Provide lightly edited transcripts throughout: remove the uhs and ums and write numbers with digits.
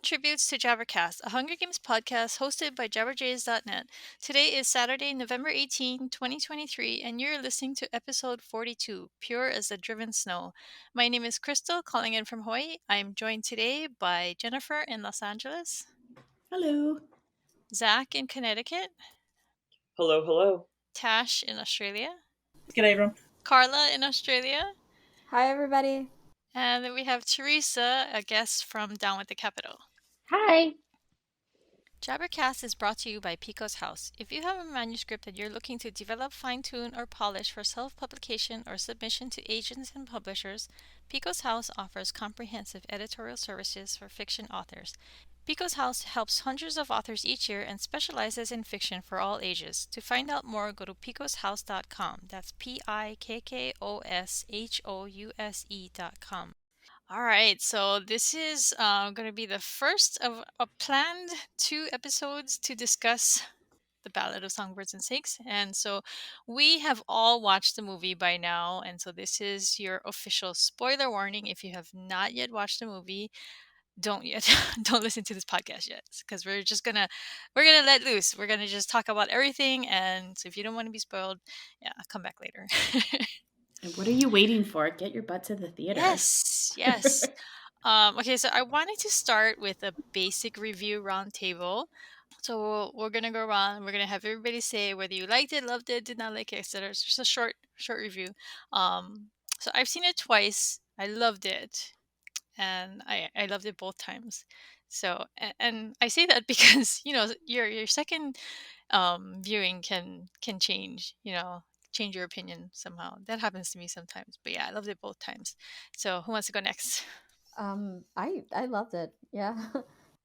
Tributes to JabberCast, a Hunger Games podcast hosted by Jabberjays.net. Today is Saturday, November 18, 2023, and you're listening to episode 42, Pure as the Driven Snow. My name is Crystal, calling in from Hawaii. I am joined today by Jennifer in Los Angeles, Hello. Zach in Connecticut, Hello, hello. Tash in Australia, G'day, everyone. Carla in Australia, Hi, everybody. and then we have Teresa, a guest from down with the capital. Hi. JabberCast is brought to you by Pico's House. If you have a manuscript that you're looking to develop, fine-tune, or polish for self-publication or submission to agents and publishers, Pico's House offers comprehensive editorial services for fiction authors. Pico's House helps hundreds of authors each year and specializes in fiction for all ages. To find out more, go to picoshouse.com. That's PIKKOSHOUSE.com. All right, so this is going to be the first of a planned 2 episodes to discuss the Ballad of Songbirds and Snakes. And so we have all watched the movie by now, and so this is your official spoiler warning. If you have not yet watched the movie, don't listen to this podcast yet, because we're gonna let loose. We're gonna just talk about everything, and so if you don't want to be spoiled, yeah, come back later. And what are you waiting for? Get your butt to the theater. Yes. Okay, so I wanted to start with a basic review roundtable. So we're gonna go around. We're gonna have everybody say whether you liked it, loved it, did not like it, etc. It's just a short review. So I've seen it twice. I loved it, and I loved it both times. So and I say that because your second viewing can change change your opinion somehow. That happens to me sometimes, but yeah, I loved it both times. So who wants to go next? I loved it. Yeah.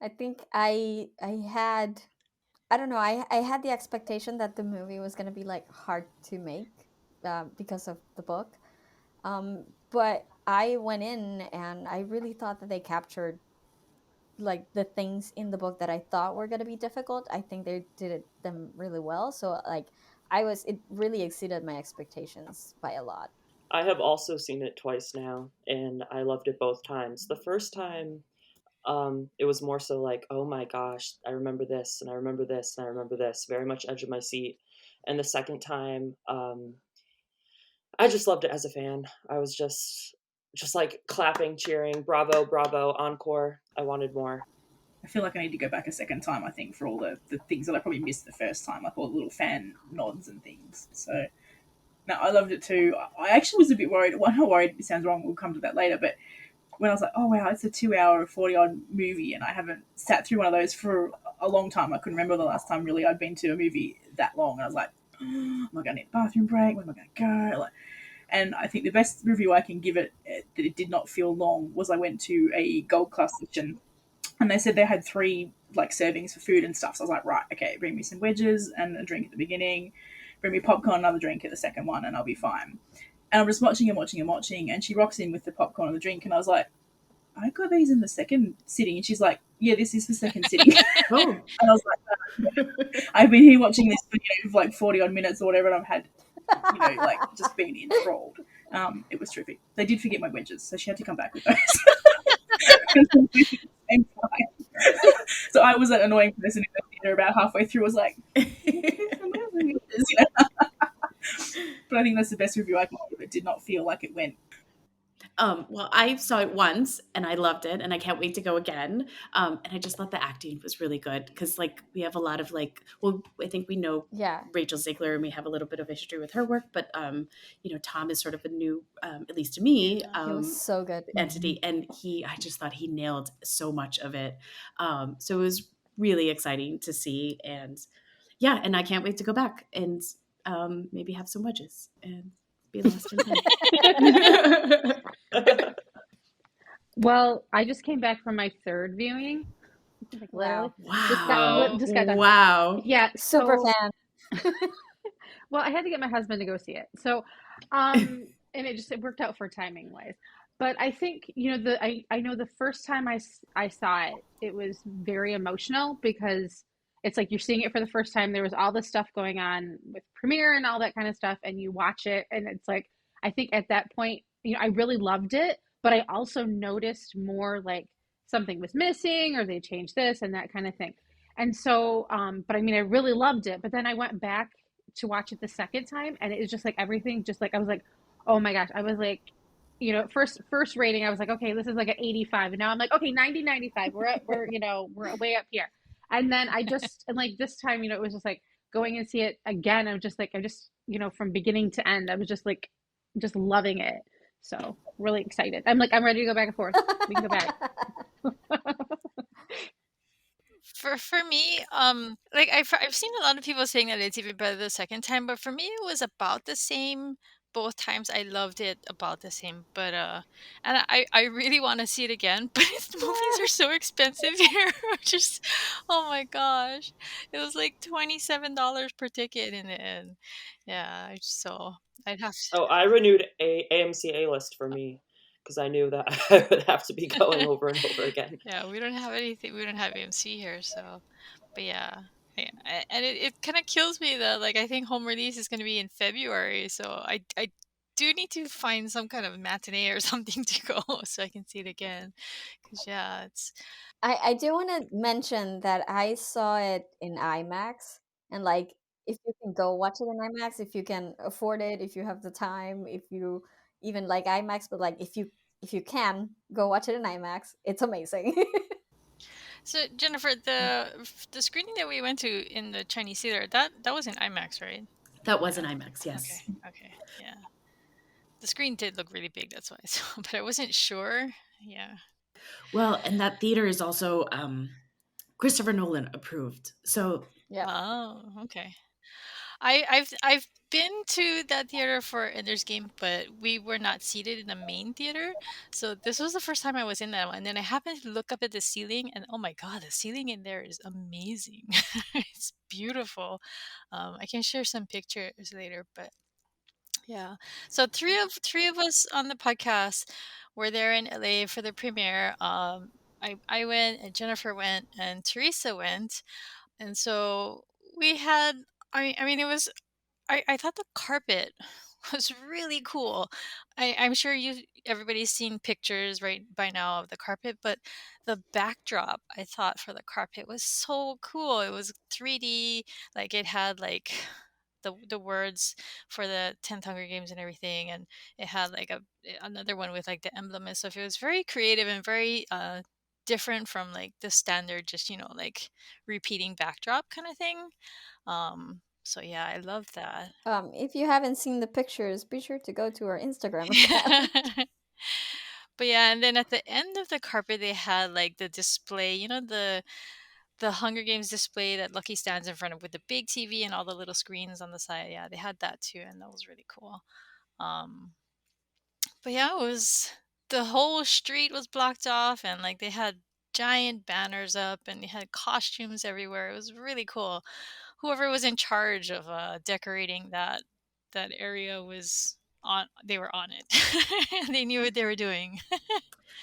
I think I had I don't know, I had the expectation that the movie was going to be like hard to make because of the book. But I went in and I really thought that they captured like the things in the book that I thought were going to be difficult. I think they them really well. So like it really exceeded my expectations by a lot. I have also seen it twice now, and I loved it both times. The first time, it was more so like, oh my gosh, I remember this, and I remember this, and I remember this, very much edge of my seat. And the second time, I just loved it as a fan. I was just like clapping, cheering, bravo, bravo, encore. I wanted more. I feel like I need to go back a second time, I think, for all the things that I probably missed the first time, like all the little fan nods and things. So, no, I loved it too. I actually was a bit worried. Well, I'm not worried, it sounds wrong, we'll come to that later, but when I was like, oh wow, it's a 2-hour, 40-odd movie, and I haven't sat through one of those for a long time. I couldn't remember the last time, really, I'd been to a movie that long, and I was like, oh, am I going to need a bathroom break? Where am I going to go? Like, and I think the best review I can give it, that it did not feel long, was I went to a gold class kitchen, and they said they had 3 like servings for food and stuff. So I was like, right, okay, bring me some wedges and a drink at the beginning, bring me popcorn, another drink at the second one, and I'll be fine. And I'm just watching, and she rocks in with the popcorn and the drink, and I was like, I got these in the second sitting, and she's like, yeah, this is the second sitting. Oh. And I was like, I've been here watching this for like 40-odd minutes or whatever, and I've had, like just been enthralled. It was terrific. They did forget my wedges, so she had to come back with those. So I was an annoying person in the theater about halfway through. I was like, but I think that's the best review I can give. It did not feel like it went. Well, I saw it once and I loved it, and I can't wait to go again. And I just thought the acting was really good because, like, we have a lot of I think we know Rachel Ziegler, and we have a little bit of a history with her work. But Tom is sort of a new, at least to me, he was so good entity, and I just thought he nailed so much of it. So it was really exciting to see, and and I can't wait to go back and maybe have some wedges and be lost in time. Well, I just came back from my 3rd viewing. Like, wow. Just got done. Wow. Yeah. Super fan. Well, I had to get my husband to go see it. So, and it worked out for timing wise. But I think, I know the first time I saw it, it was very emotional because it's like you're seeing it for the first time. There was all this stuff going on with premiere and all that kind of stuff, and you watch it, and it's like, I think at that point, I really loved it, but I also noticed more like something was missing or they changed this and that kind of thing. And so, but I mean, I really loved it. But then I went back to watch it the second time, and it was just like everything, just like I was like, oh my gosh, I was like, first rating, I was like, okay, this is like an 85, and now I'm like, okay, 90, 95. We're way up here. And then and like this time, it was just like going and see it again. I'm just like, from beginning to end, I was just like, just loving it. So really excited. I'm ready to go back and forth. We can go back. For me, like I've seen a lot of people saying that it's even better the second time, but for me it was about the same both times. I loved it about the same, but and I really want to see it again, but movies are so expensive here. Just oh my gosh, it was like $27 per ticket in the end. Yeah, so I'd have Oh, I renewed a AMC A list for me because I knew that I would have to be going over and over again. Yeah, we don't have anything. We don't have AMC here, so. But yeah, and it kind of kills me that like I think home release is going to be in February, so I do need to find some kind of matinee or something to go so I can see it again. Cause yeah, it's I do want to mention that I saw it in IMAX, and like if you can go watch it in IMAX, if you can afford it, if you have the time, if you even like IMAX, but like if you can go watch it in IMAX, it's amazing. so Jennifer, the screening that we went to in the Chinese theater that was in IMAX, right? That was an IMAX, Okay, yes. okay, yeah. The screen did look really big, that's why. So, but I wasn't sure. Yeah. Well, and that theater is also Christopher Nolan approved. So Yeah. Oh, okay. I've been to that theater for Ender's Game, but we were not seated in the main theater. So this was the first time I was in that one. And then I happened to look up at the ceiling, and oh my god, the ceiling in there is amazing. It's beautiful. I can share some pictures later, but yeah. So three of us on the podcast were there in LA for the premiere. I went, and Jennifer went, and Teresa went, and so we had. I mean, it was I thought the carpet was really cool. I'm sure everybody's seen pictures right by now of the carpet, but the backdrop I thought for the carpet was so cool. It was 3D, like it had like the words for the 10th Hunger Games and everything, and it had like another one with like the emblem and stuff. It was very creative and very different from like the standard, just like repeating backdrop kind of thing. So yeah, I love that. If you haven't seen the pictures, be sure to go to our Instagram account. But yeah, and then at the end of the carpet they had like the display, the Hunger Games display that Lucky stands in front of with the big TV and all the little screens on the side. Yeah, they had that too, and that was really cool. Um, but yeah, the whole street was blocked off, and like they had giant banners up, and they had costumes everywhere. It was really cool. Whoever was in charge of decorating that area was on. They were on it. They knew what they were doing.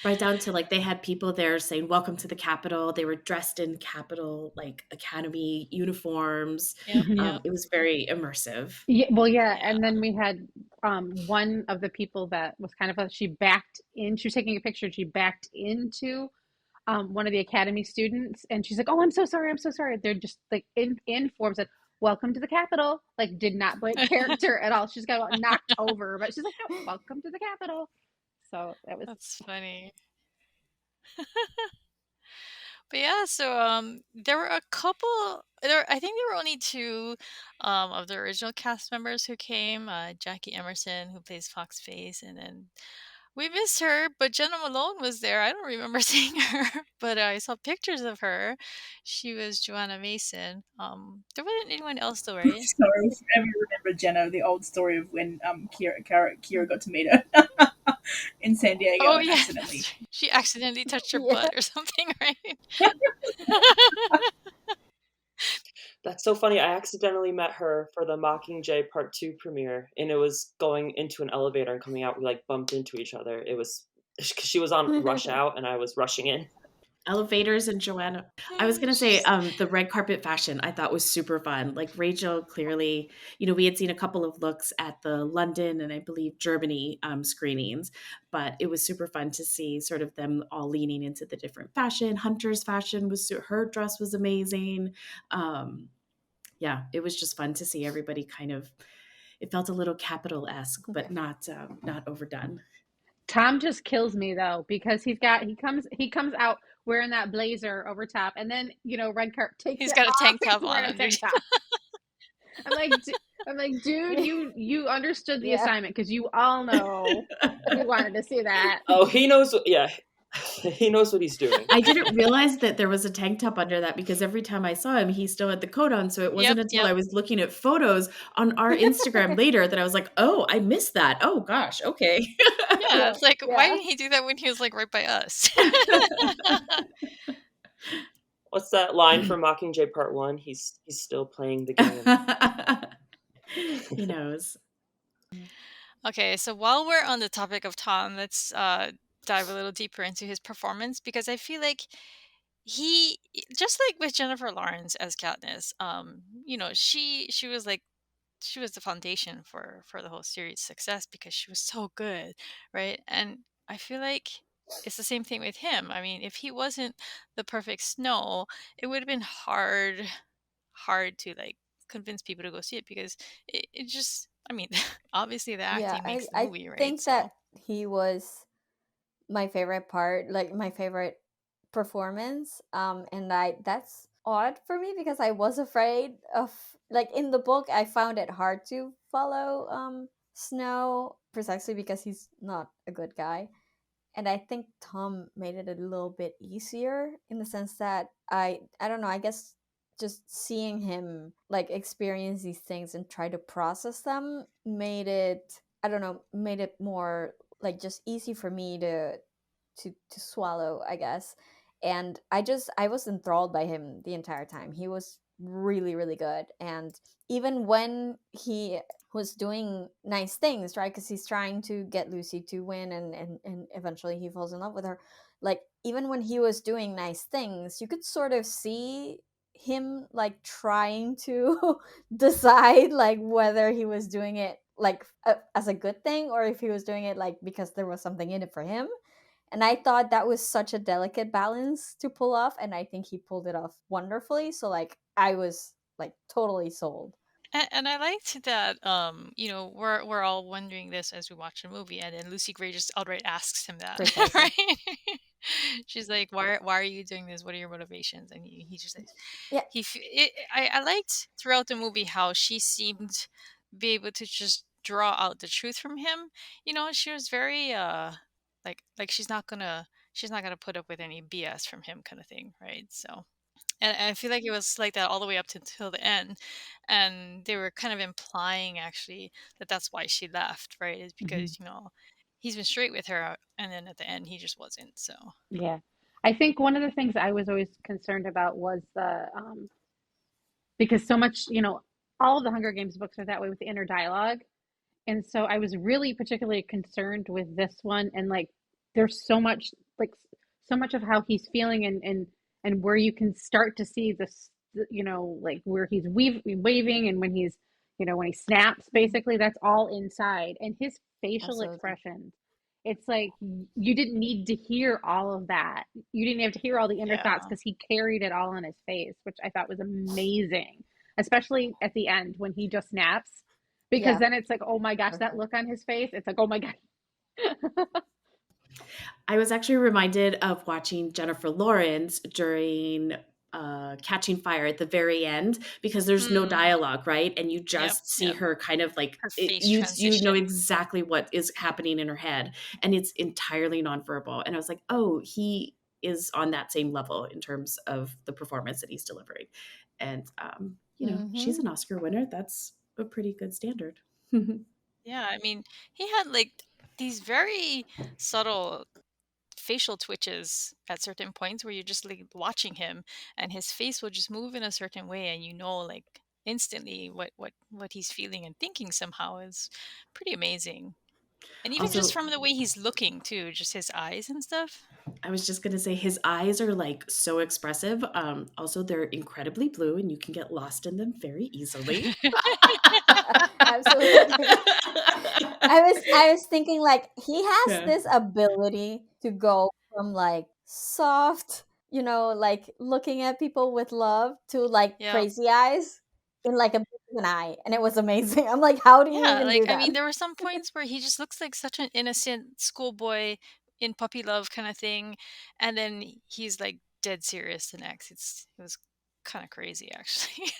right down to like they had people there saying welcome to the Capitol. They were dressed in Capitol like Academy uniforms. Yep, yep. It was very immersive. Yeah, well, yeah, Yeah. and then we had one of the people that was kind of she backed in. She was taking a picture. And she backed into one of the academy students, and she's like, "Oh, I'm so sorry. I'm so sorry." They're just like in form said, "Welcome to the Capitol." Like, did not break character at all. She's got knocked over, but she's like, "No, welcome to the Capitol." So that was That's funny. But yeah, so there were a couple I think there were only two of the original cast members who came, Jackie Emerson who plays Fox Face, and then we missed her, but Jenna Malone was there. I don't remember seeing her, but I saw pictures of her. She was Joanna Mason. There wasn't anyone else though, right? Sorry, if you ever remember Jenna, the old story of when Kira got to meet her in San Diego Oh and yeah, accidentally. she accidentally touched her Yeah. butt or something, right? That's so funny. I accidentally met her for the Mockingjay Part 2 premiere, and it was going into an elevator and coming out. We like bumped into each other. It was because she was on Rush Out and I was rushing in. Elevators and Joanna. I was gonna say, the red carpet fashion I thought was super fun. Like Rachel clearly, we had seen a couple of looks at the London and I believe Germany screenings, but it was super fun to see sort of them all leaning into the different fashion. Hunter's fashion her dress was amazing. Yeah, it was just fun to see everybody kind of. It felt a little capital-esque, but not overdone. Tom just kills me though because he comes out wearing that blazer over top, and then Red Carp takes He's it got a off tank and he's top on wearing a underneath. tank top. I'm like, dude, you understood the assignment because you all know we wanted to see that. Oh, he knows. Yeah, he knows what he's doing. I didn't realize that there was a tank top under that because every time I saw him, he still had the coat on. So it wasn't until I was looking at photos on our Instagram later that I was like, oh, I missed that. Oh, gosh. Okay. Yeah, it's like, why didn't he do that when he was like right by us? What's that line from Mockingjay Part 1? He's still playing the game. He knows. Okay, so while we're on the topic of Tom, let's dive a little deeper into his performance because I feel like he, just like with Jennifer Lawrence as Katniss, she was like, she was the foundation for the whole series' success because she was so good, right? And I feel like it's the same thing with him. I mean, if he wasn't the perfect Snow, it would have been hard to like convince people to go see it because it just, I mean, obviously the Yeah, acting makes the I movie, right? think So that he was my favorite part, like my favorite performance. And that's odd for me because I was afraid of, like, in the book I found it hard to follow Snow precisely because he's not a good guy. And I think Tom made it a little bit easier in the sense that I don't know, I guess just seeing him like experience these things and try to process them made it, I don't know, made it more like just easy for me to swallow, I guess. And I was enthralled by him the entire time. He was really really good. And even when he was doing nice things, right? Because he's trying to get Lucy to win, and eventually he falls in love with her. Like, even when he was doing nice things, you could sort of see him like trying to decide like whether he was doing it like as a good thing or if he was doing it like because there was something in it for him. And I thought that was such a delicate balance to pull off, and I think he pulled it off wonderfully. So like I was like totally sold. and I liked that we're all wondering this as we watch the movie, and then Lucy Gray just outright asks him that, Precisely. right? She's like, why are you doing this? What are your motivations? And he just says, Yeah. I liked throughout the movie how she seemed be able to just draw out the truth from him. She was very like she's not gonna put up with any BS from him, kind of thing, right? So, and I feel like it was like that all the way up to till the end, and they were kind of implying actually that that's why she left, right? Is because he's been straight with her, and then at the end he just wasn't. So Yeah. I think one of the things I was always concerned about was the because so much, all of the Hunger Games books are that way with the inner dialogue. And so I was really particularly concerned with this one, and like there's so much, like so much of how he's feeling, and where you can start to see this, like where he's waving, and when he's, when he snaps, basically that's all inside. And his facial Absolutely. expressions, it's like you didn't need to hear all of that. You didn't have to hear all the inner thoughts yeah. because he carried it all on his face, which I thought was amazing, especially at the end when he just snaps, because Yeah. then it's like, oh my gosh, For that sure. look on his face, it's like, oh my god. I was actually reminded of watching Jennifer Lawrence during Catching Fire at the very end because there's no dialogue, right? And you just see her kind of like her face you know transition. exactly what is happening in her head, and it's entirely nonverbal. And I was like, oh, he is on that same level in terms of the performance that he's delivering. And she's an Oscar winner. That's a pretty good standard. Yeah, I mean, he had like these very subtle facial twitches at certain points where you're just like watching him and his face will just move in a certain way, and like instantly what he's feeling and thinking somehow is pretty amazing. And even just Also, from the way he's looking too, just his eyes and stuff. I was just gonna say his eyes are like so expressive. Also, they're incredibly blue, and you can get lost in them very easily. Absolutely. I was thinking like he has Yeah. this ability to go from like soft, like looking at people with love to like Yep. crazy eyes in like a blink of an eye, and it was amazing. I'm like, how do you Yeah, even like do I that? mean, there were some points where he just looks like such an innocent schoolboy in puppy love kind of thing, and then he's like dead serious the next. It was kind of crazy actually.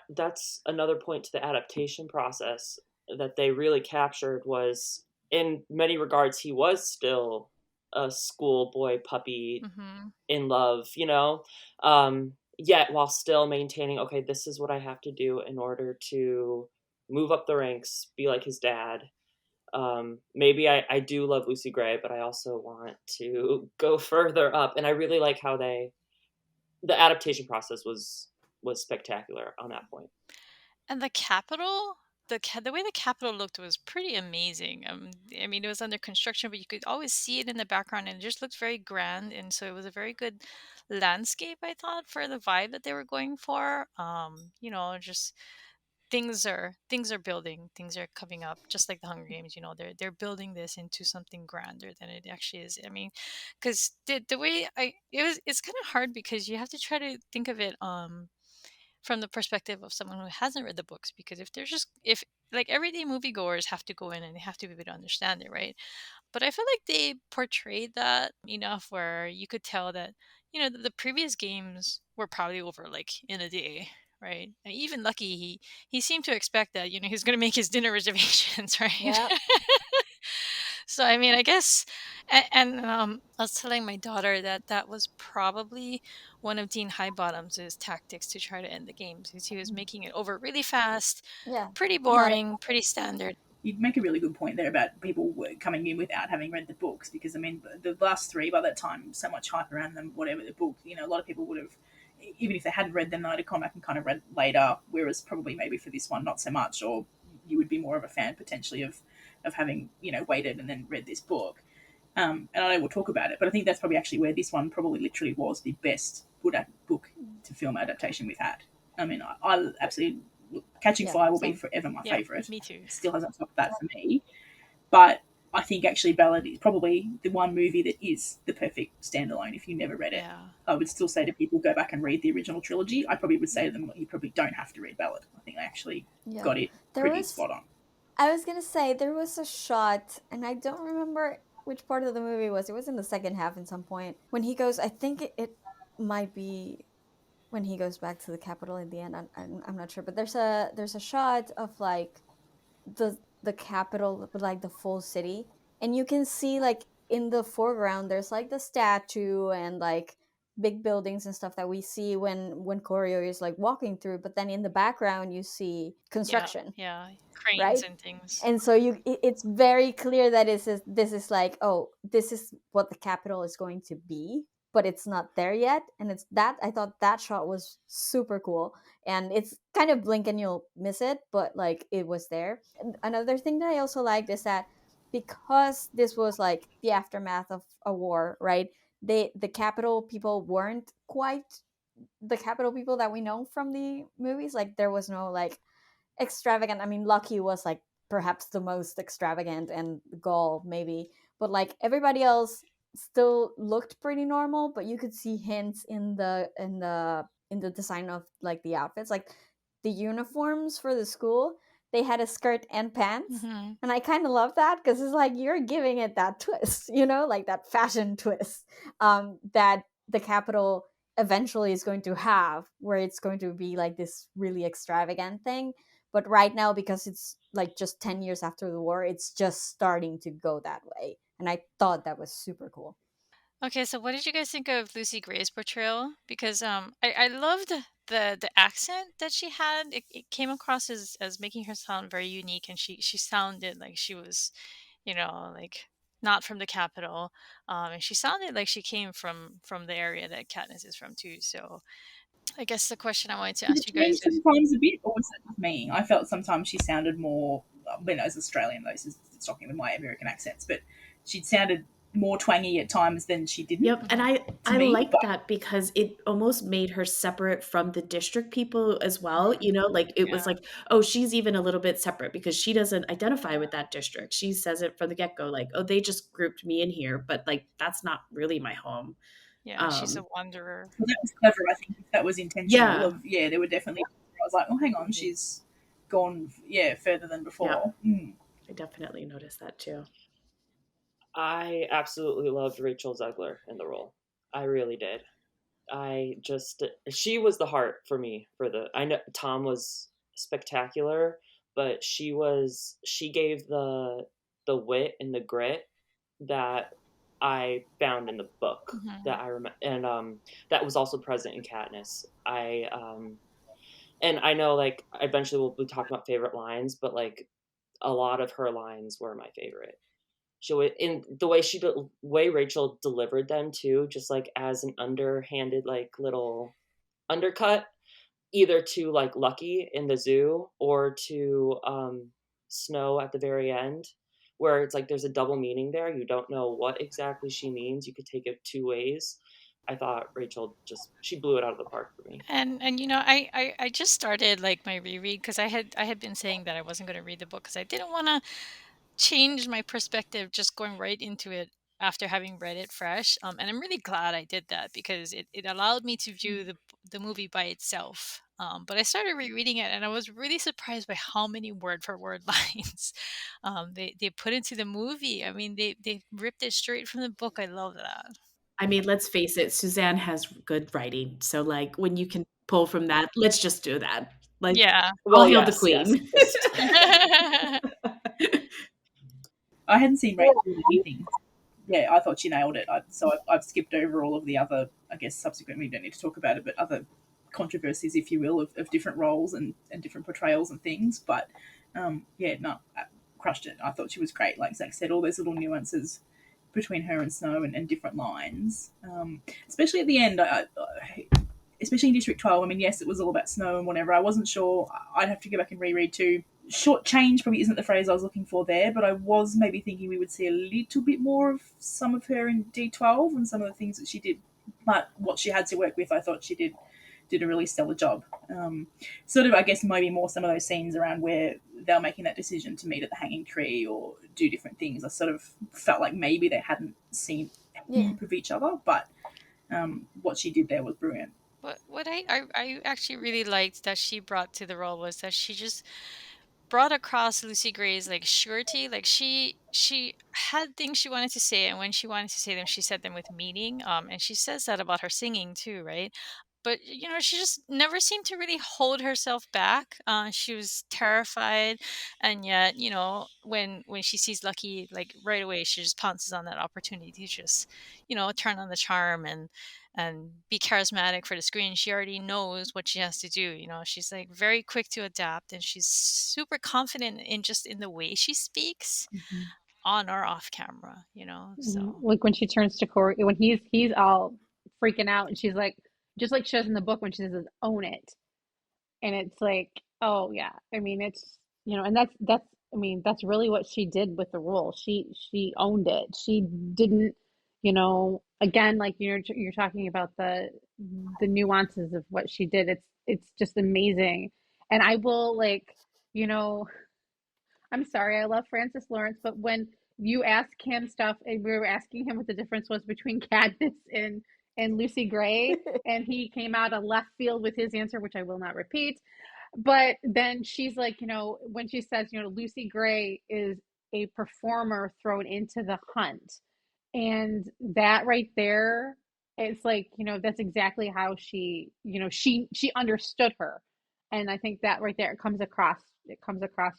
That's another point to the adaptation process that they really captured was in many regards he was still a schoolboy puppy hmm in love, yet while still maintaining, okay, this is what I have to do in order to move up the ranks, be like his dad. Maybe I do love Lucy Gray, but I also want to go further up. And I really like how the adaptation process was spectacular on that point. And the Capitol, the way the Capitol looked was pretty amazing. I mean, it was under construction, but you could always see it in the background, and it just looked very grand. And so it was a very good landscape, I thought, for the vibe that they were going for. Just things are building, things are coming up, just like the Hunger Games. They're building this into something grander than it actually is. I mean, because the way it's kind of hard because you have to try to think of it from the perspective of someone who hasn't read the books, because if like everyday moviegoers have to go in and they have to be able to understand it, right? But I feel like they portrayed that enough where you could tell that the previous games were probably over like in a day, right? And even Lucky, he seemed to expect that he's going to make his dinner reservations, right? Yeah. So I mean, I guess, and I was telling my daughter that that was probably one of Dean Highbottom's tactics to try to end the games, because he was making it over really fast, Yeah. pretty Not boring, pretty standard. You'd make a really good point there about people coming in without having read the books, because I mean the last three, by that time, so much hype around them, whatever the book, a lot of people would have, even if they hadn't read them, they'd have come back and kind of read later, whereas probably maybe for this one not so much, or you would be more of a fan potentially of having waited and then read this book. And I know we'll talk about it, but I think that's probably actually where this one probably literally was the best book to film adaptation we've had. I mean, I absolutely, Catching Yeah, Fire will be same. forever my Yeah, favourite. me too. Still hasn't topped that for me. But I think actually Ballad is probably the one movie that is the perfect standalone if you never read it. Yeah. I would still say to people, go back and read the original trilogy. I probably would say to them, you probably don't have to read Ballad. I think I actually got it pretty spot on. I was gonna say there was a shot, and I don't remember which part of the movie it was. It was in the second half at some point when he goes. I think it might be when he goes back to the Capitol in the end. I'm not sure, but there's a shot of like the Capitol, but like the full city, and you can see like in the foreground there's like the statue and like big buildings and stuff that we see when Koryo is like walking through, but then in the background you see Yeah, construction, yeah, cranes right? and things. And so it's very clear that this is like, oh, this is what the capital is going to be, but it's not there yet. And it's that I thought that shot was super cool, and it's kind of blink and you'll miss it, but like it was there. And another thing that I also liked is that because this was like the aftermath of a war, right? The capital people weren't quite the capital people that we know from the movies. Like there was no like extravagant. I mean, Lucky was like perhaps the most extravagant, and Gaul maybe, but like everybody else still looked pretty normal. But you could see hints in the design of like the outfits, like the uniforms for the school. They had a skirt and pants, hmm and I kind of love that because it's like you're giving it that twist, like that fashion twist that the capital eventually is going to have, where it's going to be like this really extravagant thing. But right now, because it's like just 10 years after the war, it's just starting to go that way, and I thought that was super cool. Okay, so what did you guys think of Lucy Gray's portrayal? Because I loved the accent that she had. It came across as making her sound very unique, and she sounded like she was, like not from the capital, and she sounded like she came from the area that Katniss is from too. So I guess the question I wanted to Did ask it you change guys is, sometimes a bit, or was that just me? I felt sometimes she sounded more when I was Australian, though, so it's shocking with my American accents, but she'd sounded more twangy at times than she didn't Yep, and to I me. liked that because it almost made her separate from the district people as well, you know, like, it was Yeah. like, "Oh, she's even a little bit separate because she doesn't identify with that district." She says it from the get-go, like, "Oh, they just grouped me in here, but, like, that's not really my home." Yeah, she's a Um, wanderer. Well, that was clever. I think if that was intentional. yeah, Of there were definitely. I was like, oh, hang on, she's gone further than yeah, before. Mm. I definitely noticed that too. I absolutely loved Rachel Zegler in the role. I really did. She was the heart for me for the. I know Tom was spectacular, but she gave the wit and the grit that I found in the book that Mhm. I remember, and that was also present in Katniss. And I know, like, eventually we'll be talking about favorite lines, but like a lot of her lines were my favorite. She would, in the way Rachel delivered them too, just like as an underhanded like little undercut, either to like Lucky in the zoo or to Snow at the very end, where it's like there's a double meaning there. You don't know what exactly she means. You could take it two ways. I thought Rachel she blew it out of the park for me. And I just started like my reread because I had been saying that I wasn't going to read the book because I didn't want to change my perspective just going right into it after having read it fresh. And I'm really glad I did that because it allowed me to view the movie by itself. But I started rereading it and I was really surprised by how many word for word lines they put into the movie. I mean, they ripped it straight from the book. I love that. I mean, let's face it, Suzanne has good writing, so, like, when you can pull from that, let's just do that. Like, Yeah. all Well, hail the yes. queen. I hadn't seen Rachel in anything. Yeah, I thought she nailed it. I've skipped over all of the other, I guess, subsequent. We don't need to talk about it, but other controversies, if you will, of different roles and different portrayals and things. But no, crushed it. I thought she was great. Like Zach said, all those little nuances between her and Snow and different lines, especially at the end. Especially in District 12. I mean, yes, it was all about Snow and whatever. I wasn't sure. I'd have to go back and reread too. Short change probably isn't the phrase I was looking for there, but I was maybe thinking we would see a little bit more of some of her in D12 and some of the things that she did, but what she had to work with, I thought she did a really stellar job. Sort of, I guess, maybe more some of those scenes around where they're making that decision to meet at the hanging tree or do different things. I sort of felt like maybe they hadn't seen a heap of each other, but what she did there was brilliant. What I actually really liked that she brought to the role was that she just brought across Lucy Gray's like surety. Like she had things she wanted to say, and when she wanted to say them, she said them with meaning. And she says that about her singing too, right? But she just never seemed to really hold herself back. She was terrified, and yet when she sees Lucky, like right away, she just pounces on that opportunity to just turn on the charm and be charismatic for the screen. She already knows what she has to do. She's like very quick to adapt, and she's super confident in just in the way she speaks on or off camera. So Like when she turns to Corey, when he's all freaking out, and she's like, just like she says in the book when she says, "Own it," and it's like, oh yeah, I mean, it's and that's I mean, that's really what she did with the role. She owned it. She didn't, again, like you're talking about the nuances of what she did. It's just amazing, and I will like, you know. I'm sorry, I love Francis Lawrence, but when you ask him stuff, and we were asking him what the difference was between Katniss and Lucy Gray, and he came out of left field with his answer, which I will not repeat. But then she's like, when she says, Lucy Gray is a performer thrown into the hunt, and that right there, it's like, that's exactly how she understood her, and I think that right there it comes across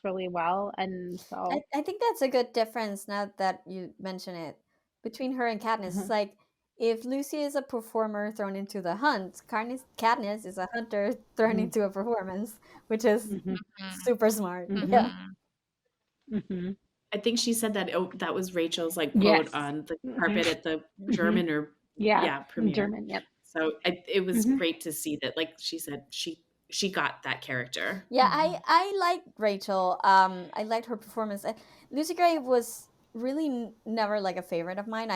really well. And so I think that's a good difference now that you mention it between her and Katniss. It's mhm, like if Lucy is a performer thrown into the hunt, Katniss is a hunter thrown mhm, into a performance, which is mhm, mhm, super smart. mhm, Yeah. mhm. mhm. I think she said that that was Rachel's, like, quote Yes. on the Mhm, carpet at the mhm. German or Yeah, premiere. German, yep. So it was Mhm, great to see that, like she said, she she got that character. Yeah, I like Rachel. I liked her performance. Lucy Gray was really never like a favorite of mine.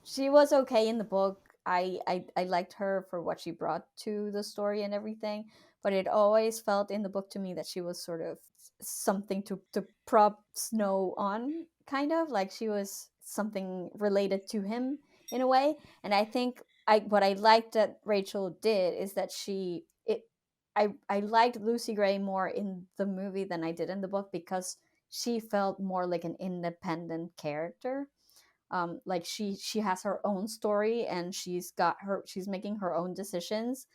She was okay in the book. I liked her for what she brought to the story and everything, but it always felt in the book to me that she was sort of something to prop Snow on, kind of like she was something related to him in a way. And I think I what I liked that Rachel did is that I liked Lucy Gray more in the movie than I did in the book because she felt more like an independent character. Like she has her own story and she's making her own decisions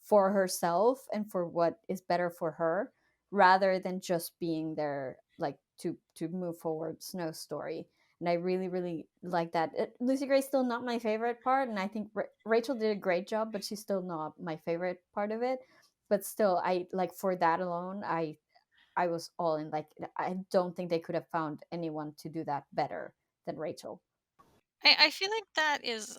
for herself and for what is better for her, rather than just being there like to move forward Snow's story. And I really like that. Lucy Gray's still not my favorite part, and I think Rachel did a great job, but she's still not my favorite part of it. But still, I like for that alone, I was all in. Like I don't think they could have found anyone to do that better than Rachel. I feel like that is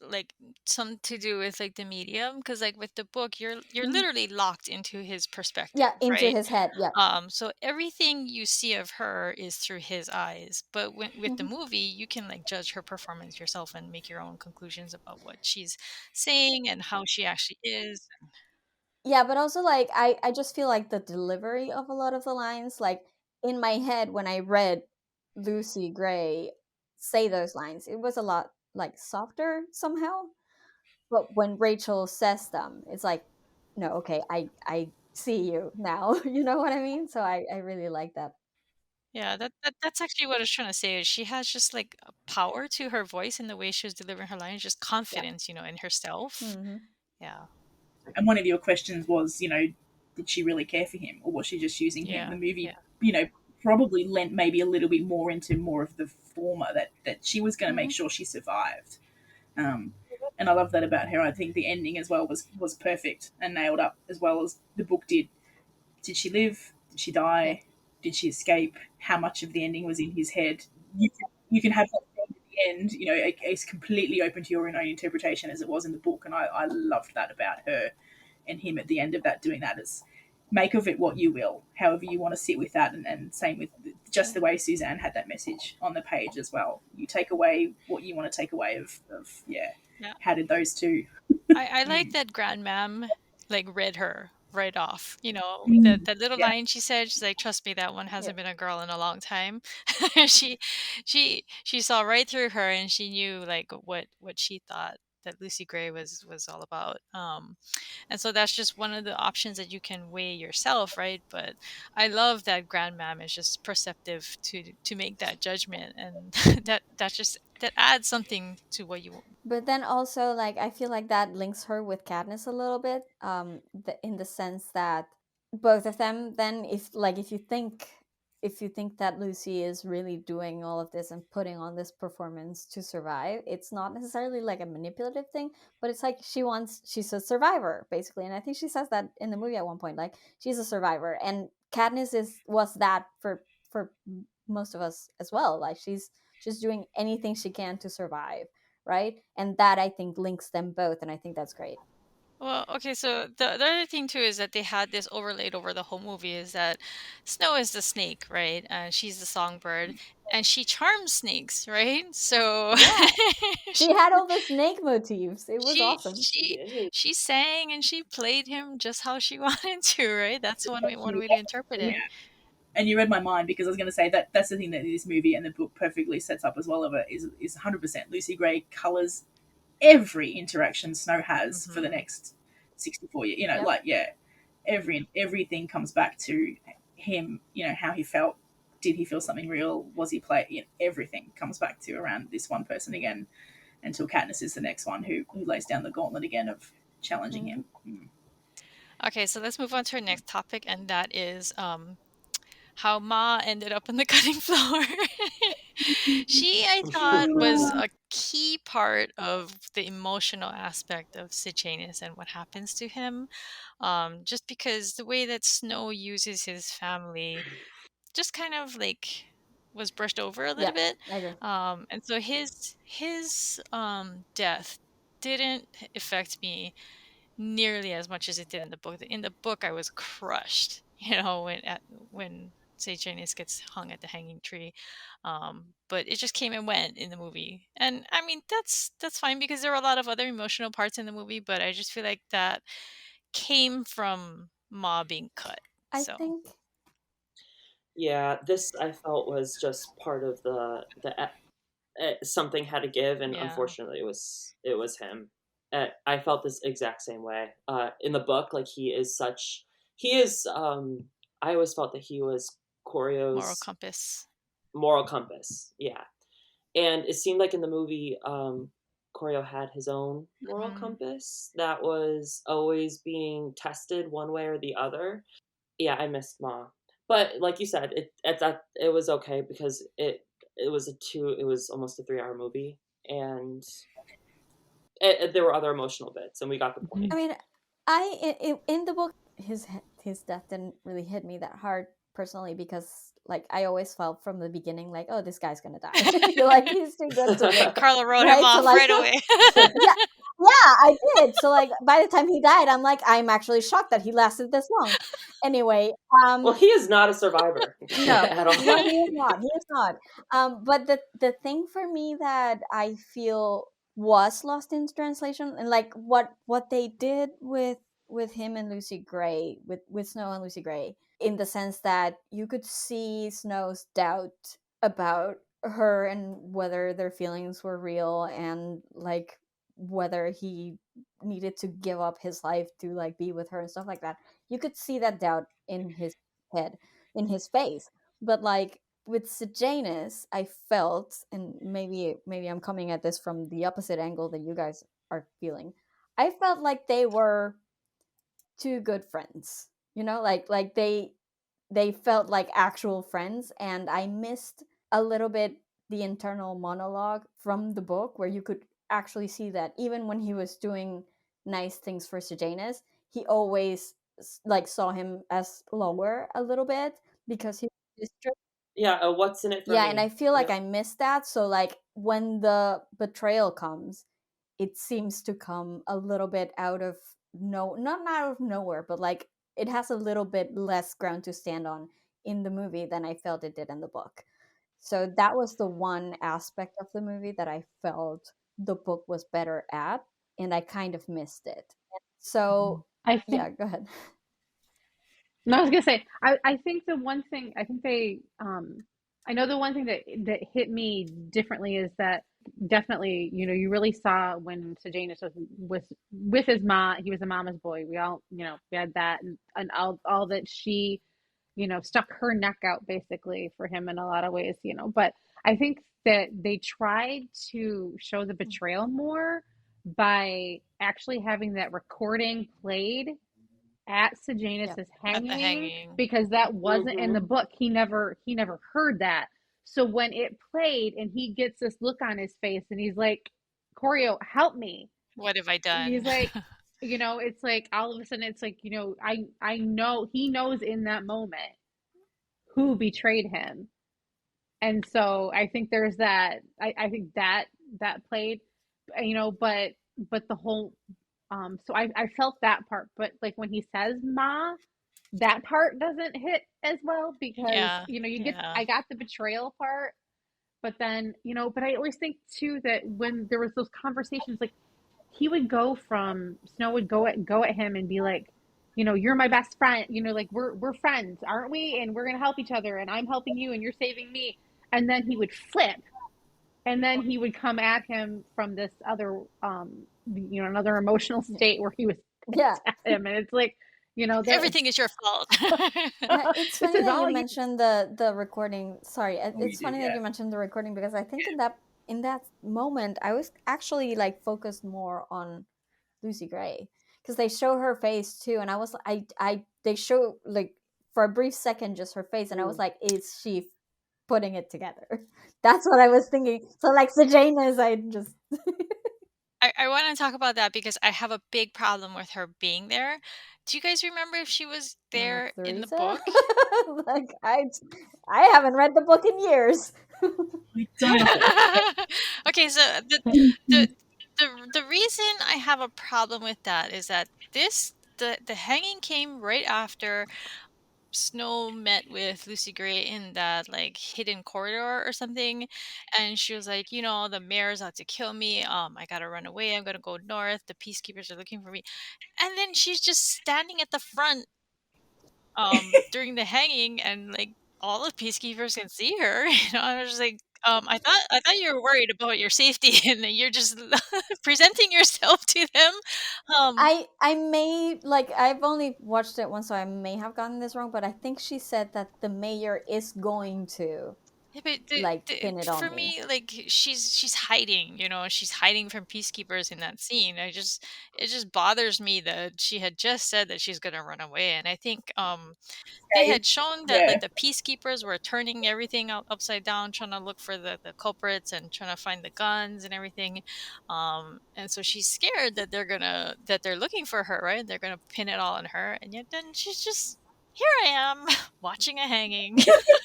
like some to do with like the medium, because like with the book you're Mhm. literally locked into his perspective, Yeah, into right? his head. Yeah. So everything you see of her is through his eyes, but with the Mhm. movie you can like judge her performance yourself and make your own conclusions about what she's saying and how she actually is. Yeah, but also like I just feel like the delivery of a lot of the lines, like in my head when I read Lucy Gray say those lines, it was a lot like softer somehow. But when Rachel says them, it's like, no, okay, I see you now. You know what I mean? So I really like that. Yeah, that's actually what I was trying to say. Is she has just like a power to her voice and the way she was delivering her lines, just Yeah. confidence, in herself. Hmm. Yeah, And one of your questions was, did she really care for him, or was she just using him? The yeah, movie, yeah. probably lent maybe a little bit more into more of the former, that she was going to make Hmm. sure she survived. Um, and I love that about her. I think the ending as well was perfect and nailed up as well as the book did. Did she live? Did she Yeah. die? Did she escape? How much of the ending was in his head? You can have that at the end. It's completely open to your own interpretation as it was in the book, and I loved that about her and him at the end of that, doing that as make of it what you will, however you want to sit with that, and same with just Yeah. the way Suzanne had that message on the page as well. You take away what you want to take away of yeah. Yeah. How did those two? I like that Grandmam like read her right off. That little Yeah, line she said, she's like, "Trust me, that one Yeah. hasn't been a girl in a long time." she she saw right through her and she knew like what she thought that Lucy Gray was all about. And so that's just one of the options that you can weigh yourself, right? But I love that Grandmam is just perceptive to make that judgment, and that adds something to what you. But then also, like, I feel like that links her with Katniss a little bit, in the sense that both of them. Then, if you think that Lucy is really doing all of this and putting on this performance to survive, it's not necessarily like a manipulative thing, but it's like she's a survivor basically, and I think she says that in the movie at one point, like she's a survivor, and Katniss was that for most of us as well. Like she's doing anything she can to survive, right? And that I think links them both, and I think that's great. Well, okay, so the other thing too is that they had this overlaid over the whole movie is that Snow is the snake, right? And she's the songbird, and she charms snakes, right? So Yeah, she she had all the snake motifs. It was she awesome. She she did. she sang and she played him just how she wanted to, right? That's one way to interpret yeah. it. And you read my mind, because I was going to say that's the thing that this movie and the book perfectly sets up as well. Of it is 100%. Lucy Gray colors every interaction Snow has for the Hmm. next 64 years. Yep. Like, yeah, everything comes back to him. How he felt. Did he feel something real? Was he play? Everything comes back to around this one person again, until Katniss is the next one who lays down the gauntlet again of challenging Hmm. him. Mm. Okay, so let's move on to our next topic, and that is how Ma ended up on the cutting floor. She, I thought, was a key part of the emotional aspect of Sejanus and what happens to him. Just because the way that Snow uses his family just kind of like was brushed over a little Yep, bit. I agree. And so his death didn't affect me nearly as much as it did in the book. In the book, I was crushed, when Sejanus gets hung at the hanging tree. But it just came and went in the movie, and I mean that's fine because there are a lot of other emotional parts in the movie. But I just feel like that came from Ma being cut. I So think Yeah, this I felt was just part of something had to give, and yeah, unfortunately, it was him. I felt this exact same way. In the book, like he is. I always felt that he was moral Koryo's compass. moral compass. Yeah, and it seemed like in the movie, Koryo had his own moral Hmm. compass that was always being tested one way or the other. Yeah, I missed Ma, but like you said, it was okay because it was almost a 3 hour movie, and there were other emotional bits, and we got the point. I mean, in the book, his death didn't really hit me that hard personally because like I always felt from the beginning like, oh, this guy's gonna die. Like he's too good to live, Carla wrote him right? So off like, right away. yeah, yeah, I did. So like by the time he died, I'm like, I'm actually shocked that he lasted this long. Anyway, Well, he is not a survivor no, at no, all. he is not. He is not. But the thing for me that I feel was lost in translation, and like what they did with him and Lucy Gray, with Snow and Lucy Gray, in the sense that you could see Snow's doubt about her and whether their feelings were real, and like whether he needed to give up his life to like be with her and stuff like that. You could see that doubt in his head, in his face. But like with Sejanus, I felt, and maybe I'm coming at this from the opposite angle that you guys are feeling. I felt like they were two good friends. Like they felt like actual friends, and I missed a little bit the internal monologue from the book where you could actually see that even when he was doing nice things for Sejanus, he always like saw him as lower a little bit because he was distracted. Yeah, what's in it for Yeah, and I me? feel like Yep. I missed that. So like when the betrayal comes, it seems to come a little bit out of no not out of nowhere, but like it has a little bit less ground to stand on in the movie than I felt it did in the book. So that was the one aspect of the movie that I felt the book was better at, and I kind of missed it. So I think yeah, go ahead. No, I was gonna say, I think the one thing I think they I know the one thing that hit me differently is that definitely, you really saw when Sejanus was with his mom, he was a mama's boy. We all, we had that, and all that she, stuck her neck out basically for him in a lot of ways. But I think that they tried to show the betrayal more by actually having that recording played at Yeah. Sejanus's At the hanging, hanging. because that wasn't in Mm-hmm. the book. He never heard that. So when it played and he gets this look on his face and he's like, Choreo, help me. What have I done? He's like, it's like all of a sudden it's like, I know he knows in that moment who betrayed him. And so I think there's that. I think that played, but the whole so I felt that part, but like when he says ma, that part doesn't hit as well because Yeah, yeah. I got the betrayal part, but then but I always think too that when there was those conversations, like he would go from Snow would go at him and be like, you're my best friend, like we're friends, aren't we? And we're gonna help each other, and I'm helping you, and you're saving me. And then he would flip, and then he would come at him from this other another emotional state where he was Yeah. pissed at him, and it's like, that Everything is your fault. Yeah, it's this funny is that you all you. mentioned the recording. Sorry, Oh, you it's did, funny that yeah. you mentioned the recording because I think in that moment I was actually like focused more on Lucy Gray because they show her face too, and I was I they show like for a brief second just her face, and I was Mm. like, is she putting it together? That's what I was thinking. So like Sejanus, I just I want to talk about that because I have a big problem with her being there. Do you guys remember if she was there in the Theresa. book? Like I haven't read the book in years. I don't. Okay, so the In, the in, the the reason I have a problem with that is that the hanging came right after Snow met with Lucy Gray in that like hidden corridor or something, and she was like, the mayor's out to kill me. I gotta run away. I'm gonna go north. The peacekeepers are looking for me, and then she's just standing at the front during the hanging, and like all the peacekeepers can see her. I was just like, I thought you were worried about your safety, and that you're just presenting yourself to them. Um, I may, like, I've only watched it once, so I may have gotten this wrong, but I think she said that the mayor is going to yeah, but like pin it on for me. me, like she's hiding. She's hiding from peacekeepers in that scene. It just bothers me that she had just said that she's gonna run away, and I think they Okay. had shown that Yeah. like the peacekeepers were turning everything upside down, trying to look for the culprits and trying to find the guns and everything. And so she's scared that they're looking for her, right? They're gonna pin it all on her, and yet then she's just, here I am watching a hanging.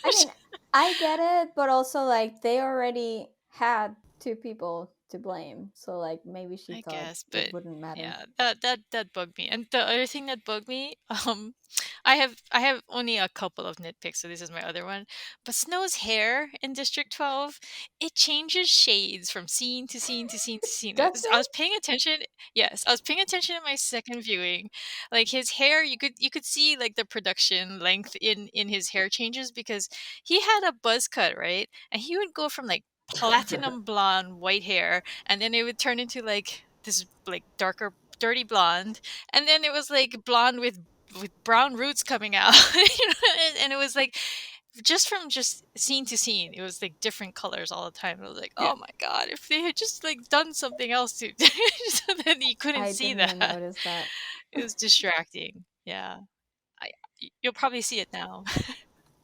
I mean, I get it, but also like they already had two people to blame, so like maybe she I thought guess, it but wouldn't matter. yeah, that bugged me. And the other thing that bugged me, I have only a couple of nitpicks, so this is my other one. But Snow's hair in District 12, it changes shades from scene to scene to scene to scene. Does I it? was paying attention. Yes, I was paying attention in my second viewing. Like his hair, you could see like the production length in his hair changes, because he had a buzz cut, right? And he would go from like platinum blonde white hair, and then it would turn into like this like darker dirty blonde, and then it was like blonde with brown roots coming out. And it was like just scene to scene, it was like different colors all the time. I was like, Yeah. oh my god, if they had just like done something else to so that you couldn't I see didn't even that. notice that. It was distracting. Yeah, I, you'll probably see it now.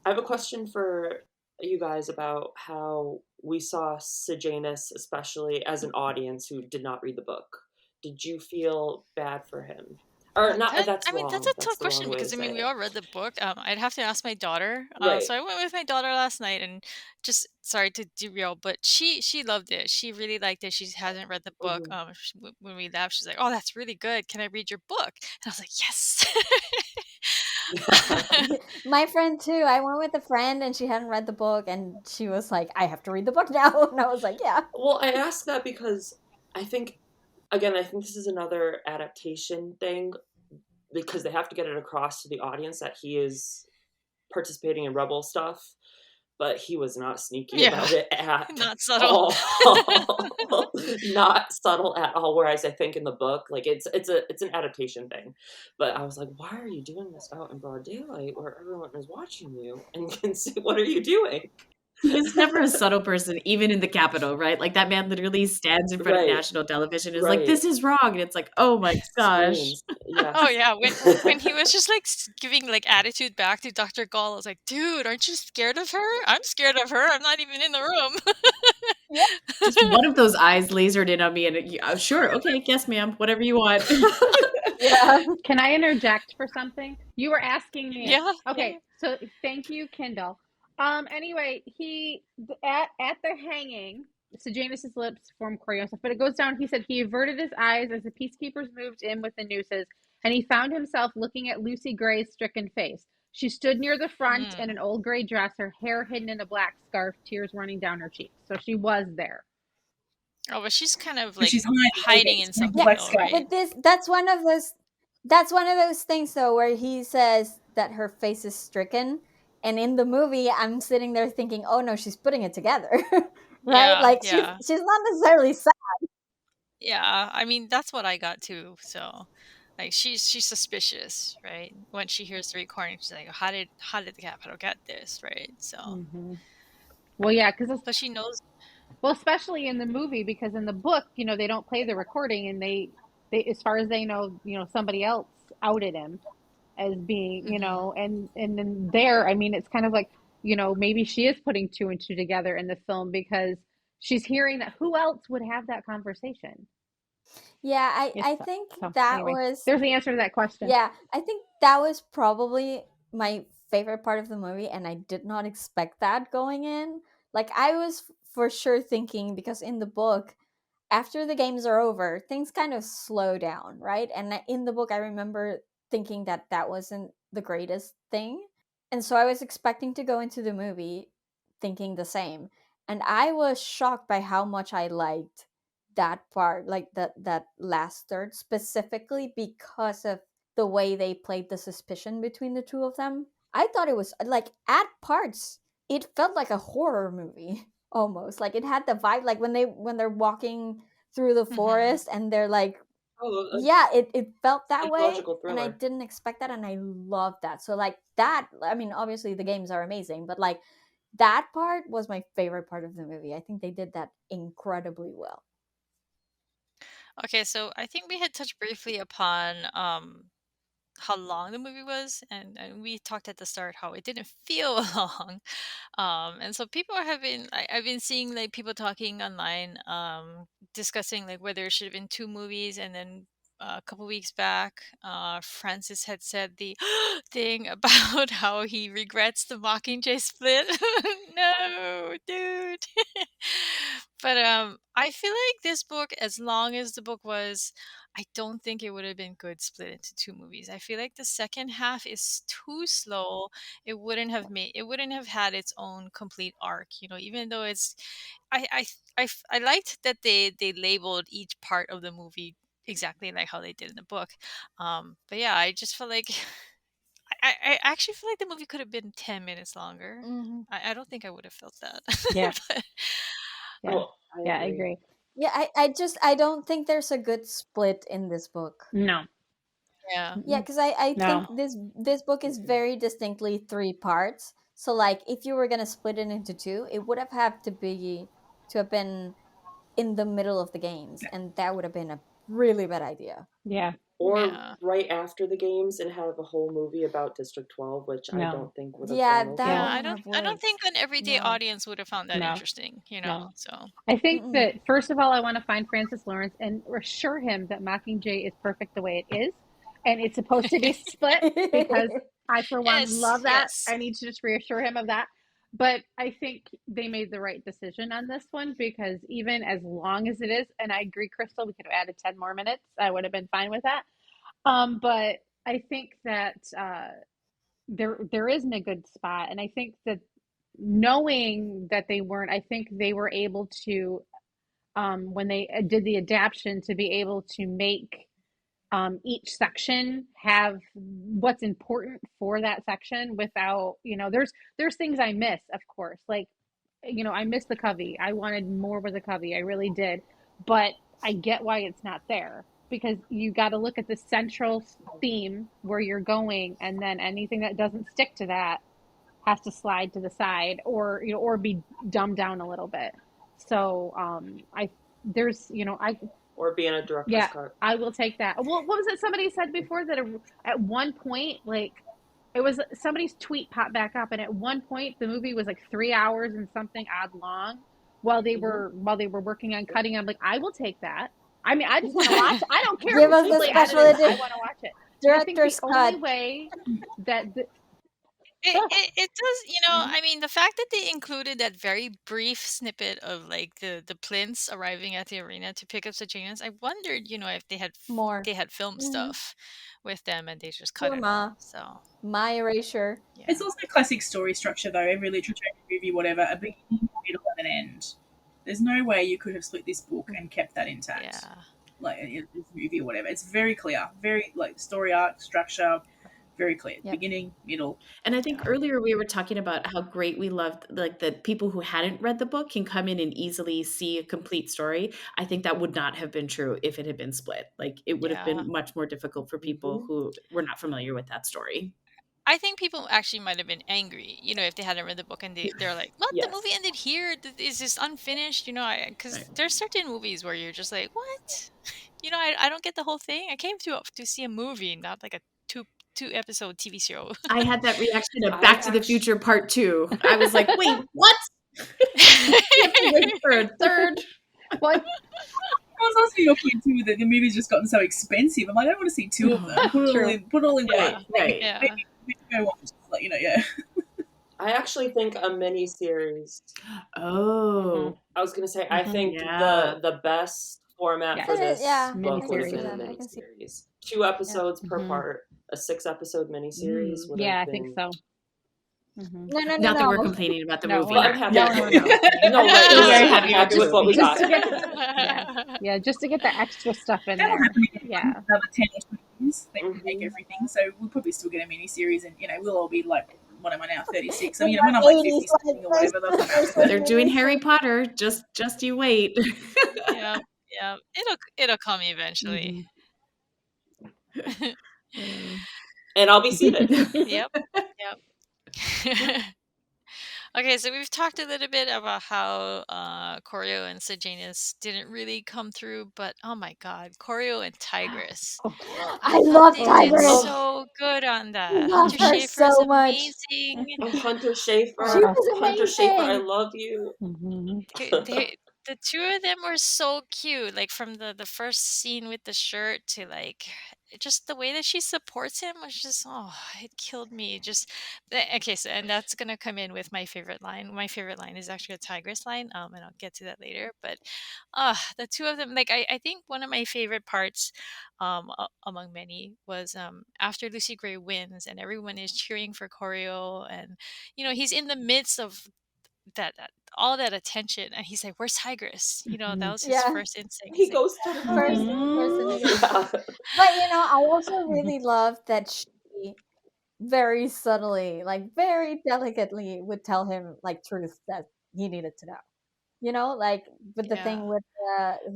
I have a question for you guys about how we saw Sejanus, especially as an audience who did not read the book. Did you feel bad for him? Or not? That That's I mean, that's wrong. a That's tough the wrong question, way to because I mean, say we it. all read the book. I'd have to ask my daughter. Right. So I went with my daughter last night, and just sorry to derail, but she loved it. She really liked it. She hasn't read the book. Hmm. When we left, she's like, "Oh, that's really good. Can I read your book?" And I was like, "Yes." My friend too. I went with a friend and she hadn't read the book and she was like, I have to read the book now. And I was like, yeah. Well, I ask that because I think, again, I think this is another adaptation thing because they have to get it across to the audience that he is participating in rebel stuff, but he was not sneaky Yeah, about it at not subtle. all. Not subtle at all. Whereas I think in the book, like it's an adaptation thing. But I was like, why are you doing this out in broad daylight where everyone is watching you and can see what are you doing? He was never a subtle person, even in the Capitol, right? Like that man literally stands in front of Right, national television and is like, right. "This is wrong," and it's like, "Oh my gosh." Screams. Yes. Oh yeah, when he was just like giving like attitude back to Dr. Gall, I was like, "Dude, aren't you scared of her? I'm scared of her. I'm not even in the room." Yeah. Just one of those eyes lasered in on me, and sure, okay, yes, ma'am, whatever you want. Yeah. Can I interject for something? You were asking me. Yeah, yeah. Okay, so thank you, Kindle. Anyway, he at the hanging, Sejanus's lips formed choreographed, but it goes down. He said he averted his eyes as the peacekeepers moved in with the nooses, and he found himself looking at Lucy Gray's stricken face. She stood near the front in Mm. an old gray dress, her hair hidden in a black scarf, tears running down her cheeks. So she was there. Oh, but she's kind of But like she's hiding hiding underneath in the Yeah. something black though, scarf. right? But that's one of those things though where he says that her face is stricken. And in the movie, I'm sitting there thinking, oh no, she's putting it together. Right? Yeah, Like yeah. she's not necessarily sad. Yeah, I mean, that's what I got too. So, like, she's suspicious, right? When she hears the recording, she's like, "How did the Capitol get this?" Right? So, Mm-hmm. Well, yeah, because but she knows. well, especially in the movie, because in the book, they don't play the recording, and they, as far as they know, somebody else outed him as being, Hmm. and then there, I mean, it's kind of like, maybe she is putting two and two together in the film because she's hearing that who else would have that conversation? Yeah, It's I think so that anyway, was there's the answer to that question. yeah, I think that was probably my favorite part of the movie, and I did not expect that going in. Like, I was for sure thinking, because in the book, after the games are over, things kind of slow down, right? And in the book, I remember thinking that that wasn't the greatest thing. And so I was expecting to go into the movie thinking the same. And I was shocked by how much I liked that part, like that last third, specifically because of the way they played the suspicion between the two of them. I thought it was like, at parts it felt like a horror movie almost. Like it had the vibe, like when they're walking through the Mm-hmm. forest and they're like, Oh, yeah, it felt that way, psychological and I thriller. didn't expect that, and I love that. So like that, I mean, obviously the games are amazing, but like that part was my favorite part of the movie. I think they did that incredibly well. Okay, so I think we had touched briefly upon how long the movie was, and we talked at the start how it didn't feel long. And so people have been I've been seeing like people talking online, discussing like whether it should have been two movies, and then a couple weeks back, Francis had said the thing about how he regrets the Mockingjay split. No, dude. But I feel like this book, as long as the book was, I don't think it would have been good split into two movies. I feel like the second half is too slow. It wouldn't have had its own complete arc, even though it's I liked that they labeled each part of the movie exactly like how they did in the book. But yeah, I just felt like I actually feel like the movie could have been 10 minutes longer. Mm-hmm. I don't think I would have felt that. Yeah. But, Yeah. Oh, I Yeah, I agree. agree. Yeah, I don't think there's a good split in this book. No. yeah. Yeah, because I think No. this book is very distinctly three parts. So like if you were gonna split it into two, it would have had to have been in the middle of the games, and that would have been a really bad idea. Yeah. Or Yeah. right after the games and have a whole movie about District 12, which I No. don't think would have Yeah, gone over that Yeah, well. wouldn't have I don't worked. think an everyday No. audience would have found that No. interesting, No. so. I think Mm-mm. that first of all, I want to find Francis Lawrence and assure him that Mockingjay is perfect the way it is, and it's supposed to be split because I, for one, Yes, love that. yes. I need to just reassure him of that. But I think they made the right decision on this one because even as long as it is, and I agree, Crystal, we could have added 10 more minutes. I would have been fine with that. But I think that there isn't a good spot, and I think that knowing that they weren't, I think they were able to when they did the adaptation to be able to make each section have what's important for that section without, there's things I miss, of course, like, I miss the covey. I wanted more with the covey. I really did. But I get why it's not there because you got to look at the central theme where you're going, and then anything that doesn't stick to that has to slide to the side or be dumbed down a little bit. So I there's I Or being a director's yeah, cut. I will take that. Well, what was it somebody said before that at one point, like, it was somebody's tweet popped back up, and at one point the movie was like 3 hours and something odd long while they were working on cutting. I'm like, I will take that. I mean, I just want to watch. I don't care if Give it's us the quickly special edited. I edition want to watch it. And I think the director's only cut. way that It does, I mean, the fact that they included that very brief snippet of like the plinths arriving at the arena to pick up Sejanus, I wondered, if More. they had filmed Mm-hmm. stuff with them and they just cut Poor it Ma. all. So, My erasure. It's yeah. also a classic story structure, though. Every literature, movie, whatever, a beginning, a middle, and an end. There's no way you could have split this book and kept that intact, Yeah. like this movie or whatever. It's very clear, very like story arc structure, very clear. Yep. Beginning, middle. And I think earlier we were talking about how great we loved, like, that people who hadn't read the book can come in and easily see a complete story. I think that would not have been true if it had been split. Like, it would have Yeah. been much more difficult for people who were not familiar with that story. I think people actually might have been angry, if they hadn't read the book and they're like, "What? The movie Yes. ended here? Is this unfinished?" Because Right. there's certain movies where you're just like, "What?" I don't get the whole thing. I came to see a movie, not like a two episode TV show. I had that reaction of I Back to the actually Future Part 2. I was like, wait, what? You have to wait for a third. what I was also your point too that the movie's just gotten so expensive. I'm like, I don't want to see two of them. Put it all in. Put it all in Yeah, one. right. Yeah. Maybe go watch. Like, yeah. I actually think a mini series. Oh. I was gonna say I think Yeah. the best format Yeah. for this book would have Miniseries. been a I can see. miniseries. 2 episodes per Mhm. part. A 6-episode miniseries would Yeah, have I think been. so. Mhm. No, no, no, Not that we're no. complaining about the No, movie. we're But I'm not. happy. No, no, no. No, right. We're very Listen, I'm happy with happy the with what we movie. Just got. to get, yeah, just to get the extra stuff in That'll there. happen again Yeah. another 10 or 20 years. They remake Mhm. everything. So we'll probably still get a mini series, and we'll all be like, what am I now, 36? So, In when our I'm like 80s, 50 like something or first whatever, they'll come out with person it. They're doing Harry miniseries. Potter. Just you wait. Yeah, yeah. It'll come eventually. Mhm. And I'll be seated. Yep. Yep. Okay, so we've talked a little bit about how Choreo and Sejanus didn't really come through, but oh my god, Choreo and Tigress. Oh, I I thought love they did Tigress. Oh, so good on I that. love Hunter her Schafer is so much. amazing. oh, Hunter She Schafer. uh, was Hunter Schafer, I amazing. love you. mhm. The two of them were so cute. Like from the first scene with the shirt to like just the way that she supports him was just it killed me. Just okay, so and that's gonna come in with my favorite line. My favorite line is actually a Tigress line, and I'll get to that later. But the two of them, like I think one of my favorite parts, among many, was after Lucy Gray wins and everyone is cheering for Choreo, and he's in the midst of that all that attention and he's like, where's Tigress? That Mhm. was his Yeah, first instinct. He's He like, goes to the her. first person Mhm. he goes to. Yeah. But I also Mhm. really love that she very subtly, like very delicately, would tell him like truths that he needed to know. Like with the yeah, thing with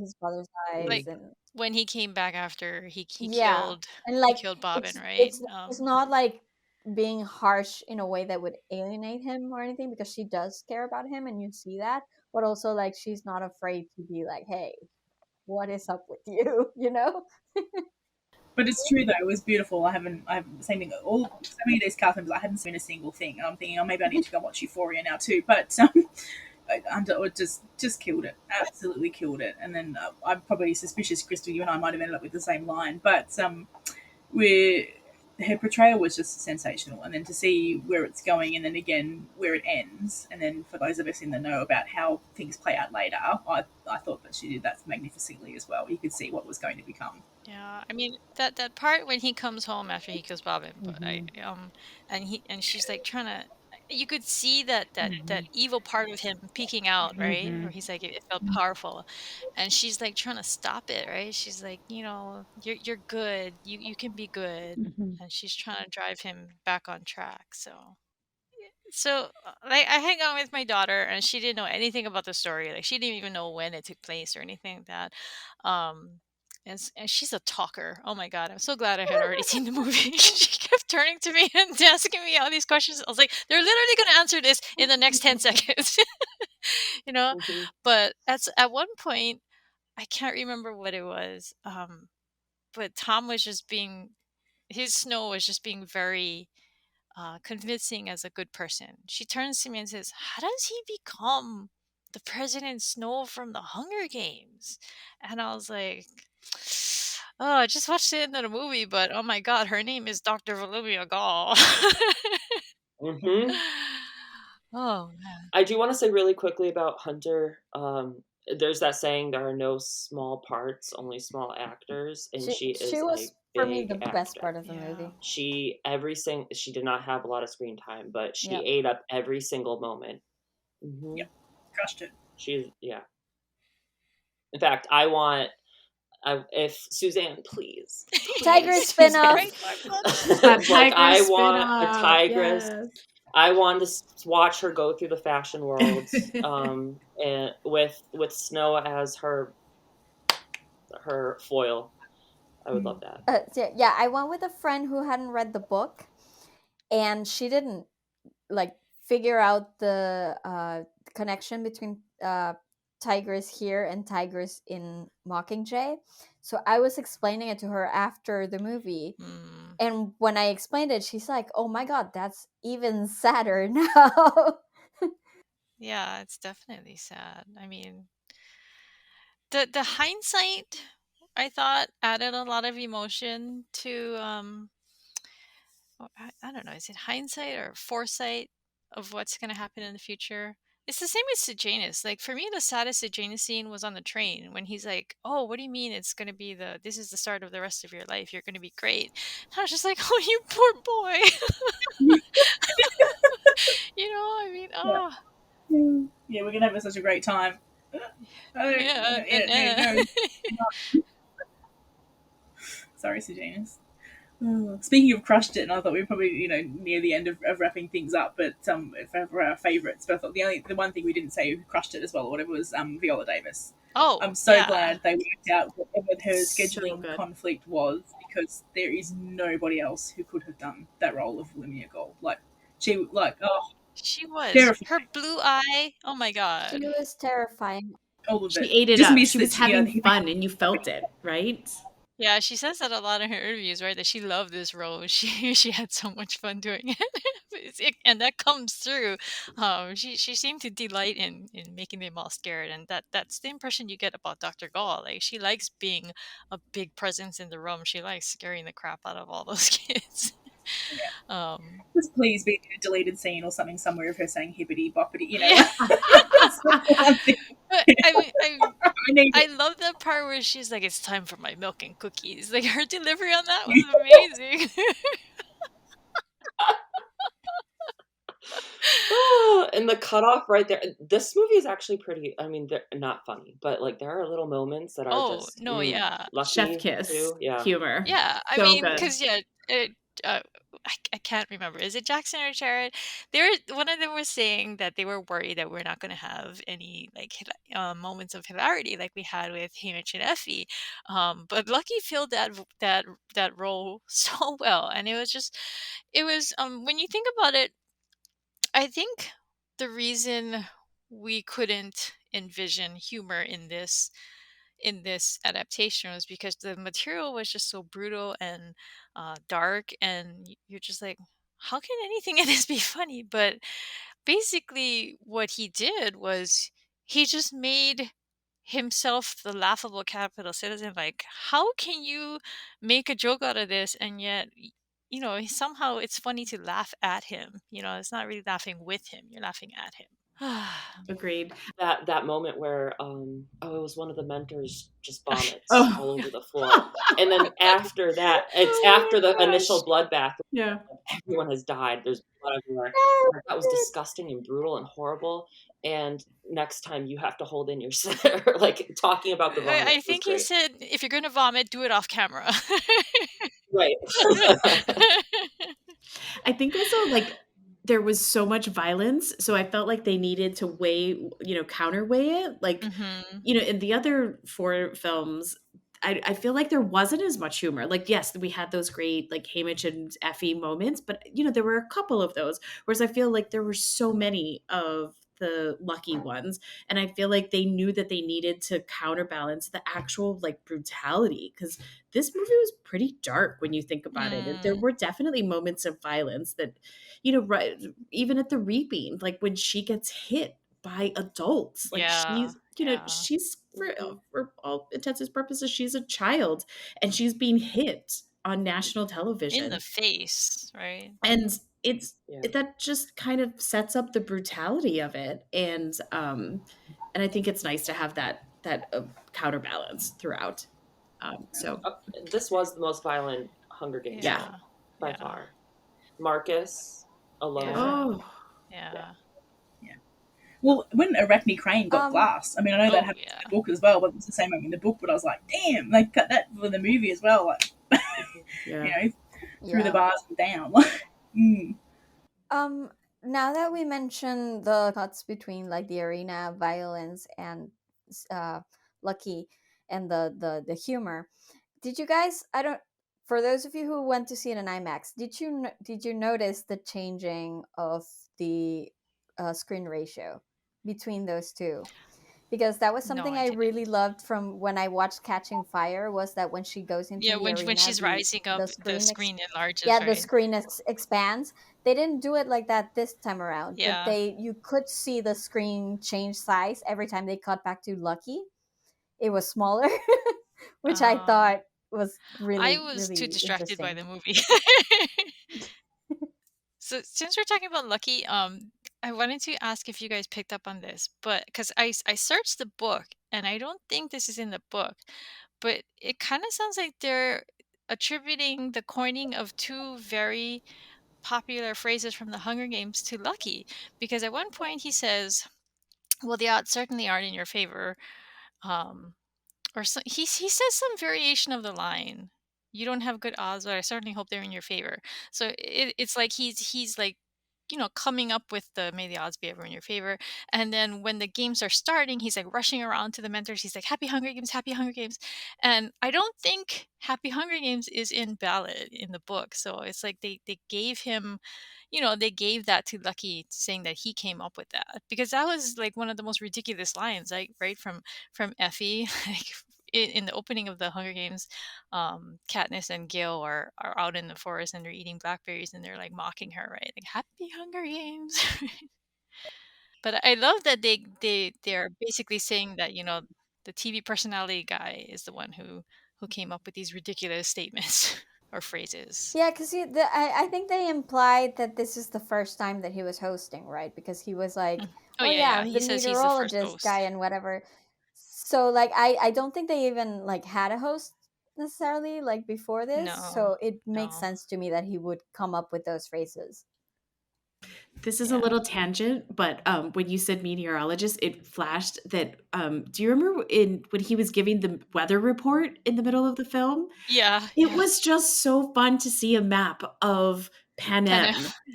his brother's eyes like Mm. and when he came back after he yeah, killed and he like killed Bobbin, it's right? it's it's not like being harsh in a way that would alienate him or anything because she does care about him and you see that, but also like she's not afraid to be like, hey, what is up with you? But it's true though; it was beautiful. I haven't seen it all. So many of these cast members, I hadn't seen a single thing, and I'm thinking, oh, maybe I need to go watch Euphoria now too. But Under just killed it, absolutely killed it. And then I'm probably suspicious, Crystal, you and I might have ended up with the same line, but where her portrayal was just sensational, and then to see where it's going, and then again where it ends, and then for those of us in the know about how things play out later, I thought that she did that magnificently as well. You could see what was going to become. Yeah, I mean that part when he comes home after he kills Bobbin, but Mhm. and she's like trying to. You could see that Mhm. evil part of him peeking out, right? Where Mhm. he's like, it felt powerful, and she's like trying to stop it, right? She's like, you're good, you can be good, Mhm. and she's trying to drive him back on track. So, like, I hang out with my daughter, and she didn't know anything about the story. Like, she didn't even know when it took place or anything like that. Um, and she's a talker. Oh my god, I'm so glad I had already seen the movie. She kept turning to me and asking me all these questions. I was like, they're literally going to answer this in the next 10 seconds, you know. Mhm. But at one point, I can't remember what it was. But Tom was just being his Snow was just being very convincing as a good person. She turns to me and says, how does he become the President Snow from the Hunger Games? And I was like, oh, I just watched it in the movie, but oh my god, her name is Dr. Volumia Gall. Mhm. Oh man. I do want to say really quickly about Hunter. There's that saying, there are no small parts, only small actors, and she She is was a for me big the best actor. part of the Yeah. movie. She did not have a lot of screen time, but she Yep. ate up every single moment. Hmm. Yep, crushed it. She's yeah. In fact, if Suzanne, please, Tigress please, spin-off. Right, Mark? That like I Tigress want a spin-off. tigress. Yes. I want to watch her go through the fashion world, and with Snow as her foil. I would love that. Yeah, I went with a friend who hadn't read the book, and she didn't like figure out the connection between Tigress here and Tigress in Mockingjay. So I was explaining it to her after the movie, Mm, and when I explained it, she's like, "Oh my god, that's even sadder now." yeah, it's definitely sad. I mean, the hindsight, I thought, added a lot of emotion to I don't know, is it hindsight or foresight of what's going to happen in the future? it's the same with Sejanus. Like for me, the saddest Sejanus scene was on the train when he's like, "Oh, what do you mean it's gonna be this is the start of the rest of your life? You're gonna be great." And I was just like, "Oh, you poor boy." I mean, Yeah. oh, Yeah, we're gonna have such a great time. yeah, and then No. Sorry, Sejanus. Speaking of crushed it, and I thought we were probably near the end of wrapping things up, but for our favourites, but I thought the one thing we didn't say who crushed it as well or whatever was Viola Davis. oh, I'm so yeah. glad they worked out whatever her So scheduling good. conflict was, because there is nobody else who could have done that role of Limia Gold. She was terrifying. her blue eye. Oh my god, She was terrifying. All of She it. ate it Just up. missed She was that. I having think fun, and you felt it, right? yeah. She says that a lot in her interviews, right? That she loved this role. She had so much fun doing it, and that comes through. She seemed to delight in making them all scared, and that's the impression you get about Dr. Gall. Like she likes being a big presence in the room. She likes scaring the crap out of all those kids. Yeah. Just please be a deleted scene or something somewhere of her saying hippity boppity. Yeah. That's the one thing. I love that part where she's like, "It's time for my milk and cookies." Like her delivery on that was amazing. And the cutoff right there. This movie is actually pretty. I mean, they're not funny, but like there are little moments that are Oh just no, yeah, lucky Chef kiss too. Yeah. humor. yeah. I So mean, good. because I can't remember. Is it Jackson or Jared? One of them was saying that they were worried that we're not going to have any like moments of hilarity like we had with Hamish and Effie. But Lucky filled that role so well, and it was when you think about it, I think the reason we couldn't envision humor in this adaptation was because the material was just so brutal and dark, and you're just like, how can anything in this be funny? But basically, what he did was he just made himself the laughable capital citizen. Like, how can you make a joke out of this and yet somehow it's funny to laugh at him. It's not really laughing with him, you're laughing at him. Agreed. That moment where it was one of the mentors just vomits Oh. all over the floor, and then after that, it's after the initial bloodbath. Yeah. Everyone has died. There's blood everywhere. That was disgusting and brutal and horrible. And next time you have to hold in your like talking about the vomit. I think he said, if you're going to vomit, do it off camera. Right. I think also like there was so much violence, so I felt like they needed to counterweigh it. Like, in the other 4 films, I feel like there wasn't as much humor. Like, yes, we had those great like Hamish and Effie moments, but there were a couple of those. Whereas I feel like there were so many of the Lucky ones, and I feel like they knew that they needed to counterbalance the actual like brutality, because this movie was pretty dark when you think about it. And there were definitely moments of violence that, right, even at the reaping, like when she gets hit by adults, like she's for all intents and purposes, she's a child, and she's being hit on national television in the face, right? And that just kind of sets up the brutality of it, and I think it's nice to have that counterbalance throughout. So this was the most violent Hunger Games by far. Marcus alone. Oh, yeah. Well, when Arachne Crane got glass, I mean, I know that happens in the book as well, but it's the same in the book. But I was like, damn, they cut that for the movie as well, like, through the bars and down. Now that we mentioned the cuts between like the arena violence and Lucky and the humor, did you guys? For those of you who went to see it in IMAX, did you notice the changing of the screen ratio between those two? Because that was something I really loved from when I watched Catching Fire, was that when she goes into the arena, when she's rising up, the screen enlarges. Yeah, the screen expands. They didn't do it like that this time around. Yeah. But you could see the screen change size every time they cut back to Lucky. It was smaller, which I thought was really, I was really too distracted by the movie. So since we're talking about Lucky, I wanted to ask if you guys picked up on this, but because I searched the book and I don't think this is in the book, but it kind of sounds like they're attributing the coining of two very popular phrases from the Hunger Games to Lucky, because at one point he says, "Well, the odds certainly aren't in your favor," um, or so, he says some variation of the line. You don't have good odds, but I certainly hope they're in your favor. So it's like he's like, coming up with the may the odds be ever in your favor. And then when the games are starting, he's like rushing around to the mentors. He's like, Happy Hunger Games, Happy Hunger Games. And I don't think Happy Hunger Games is in Ballad in the book. So it's like they gave him, they gave that to Lucky, saying that he came up with that, because that was like one of the most ridiculous lines, like right from Effie. Like in the opening of the Hunger Games, Katniss and Gale are out in the forest and they're eating blackberries and they're like mocking her, right? Like Happy Hunger Games. But I love that they're basically saying that the TV personality guy is the one who came up with these ridiculous statements or phrases. Yeah, because I think they implied that this is the first time that he was hosting, right? Because he was like, Oh "Oh yeah, yeah, yeah. I'm the He says he's the first meteorologist guy host. and whatever." So like, I don't think they even like had a host necessarily like before this. No, So it makes no. sense to me that he would come up with those phrases. This is a Yeah. little tangent, but when you said meteorologist, it flashed that. Do you remember in when he was giving the weather report in the middle of the film? Yeah, It yeah. was just so fun to see a map of Penne. Panem.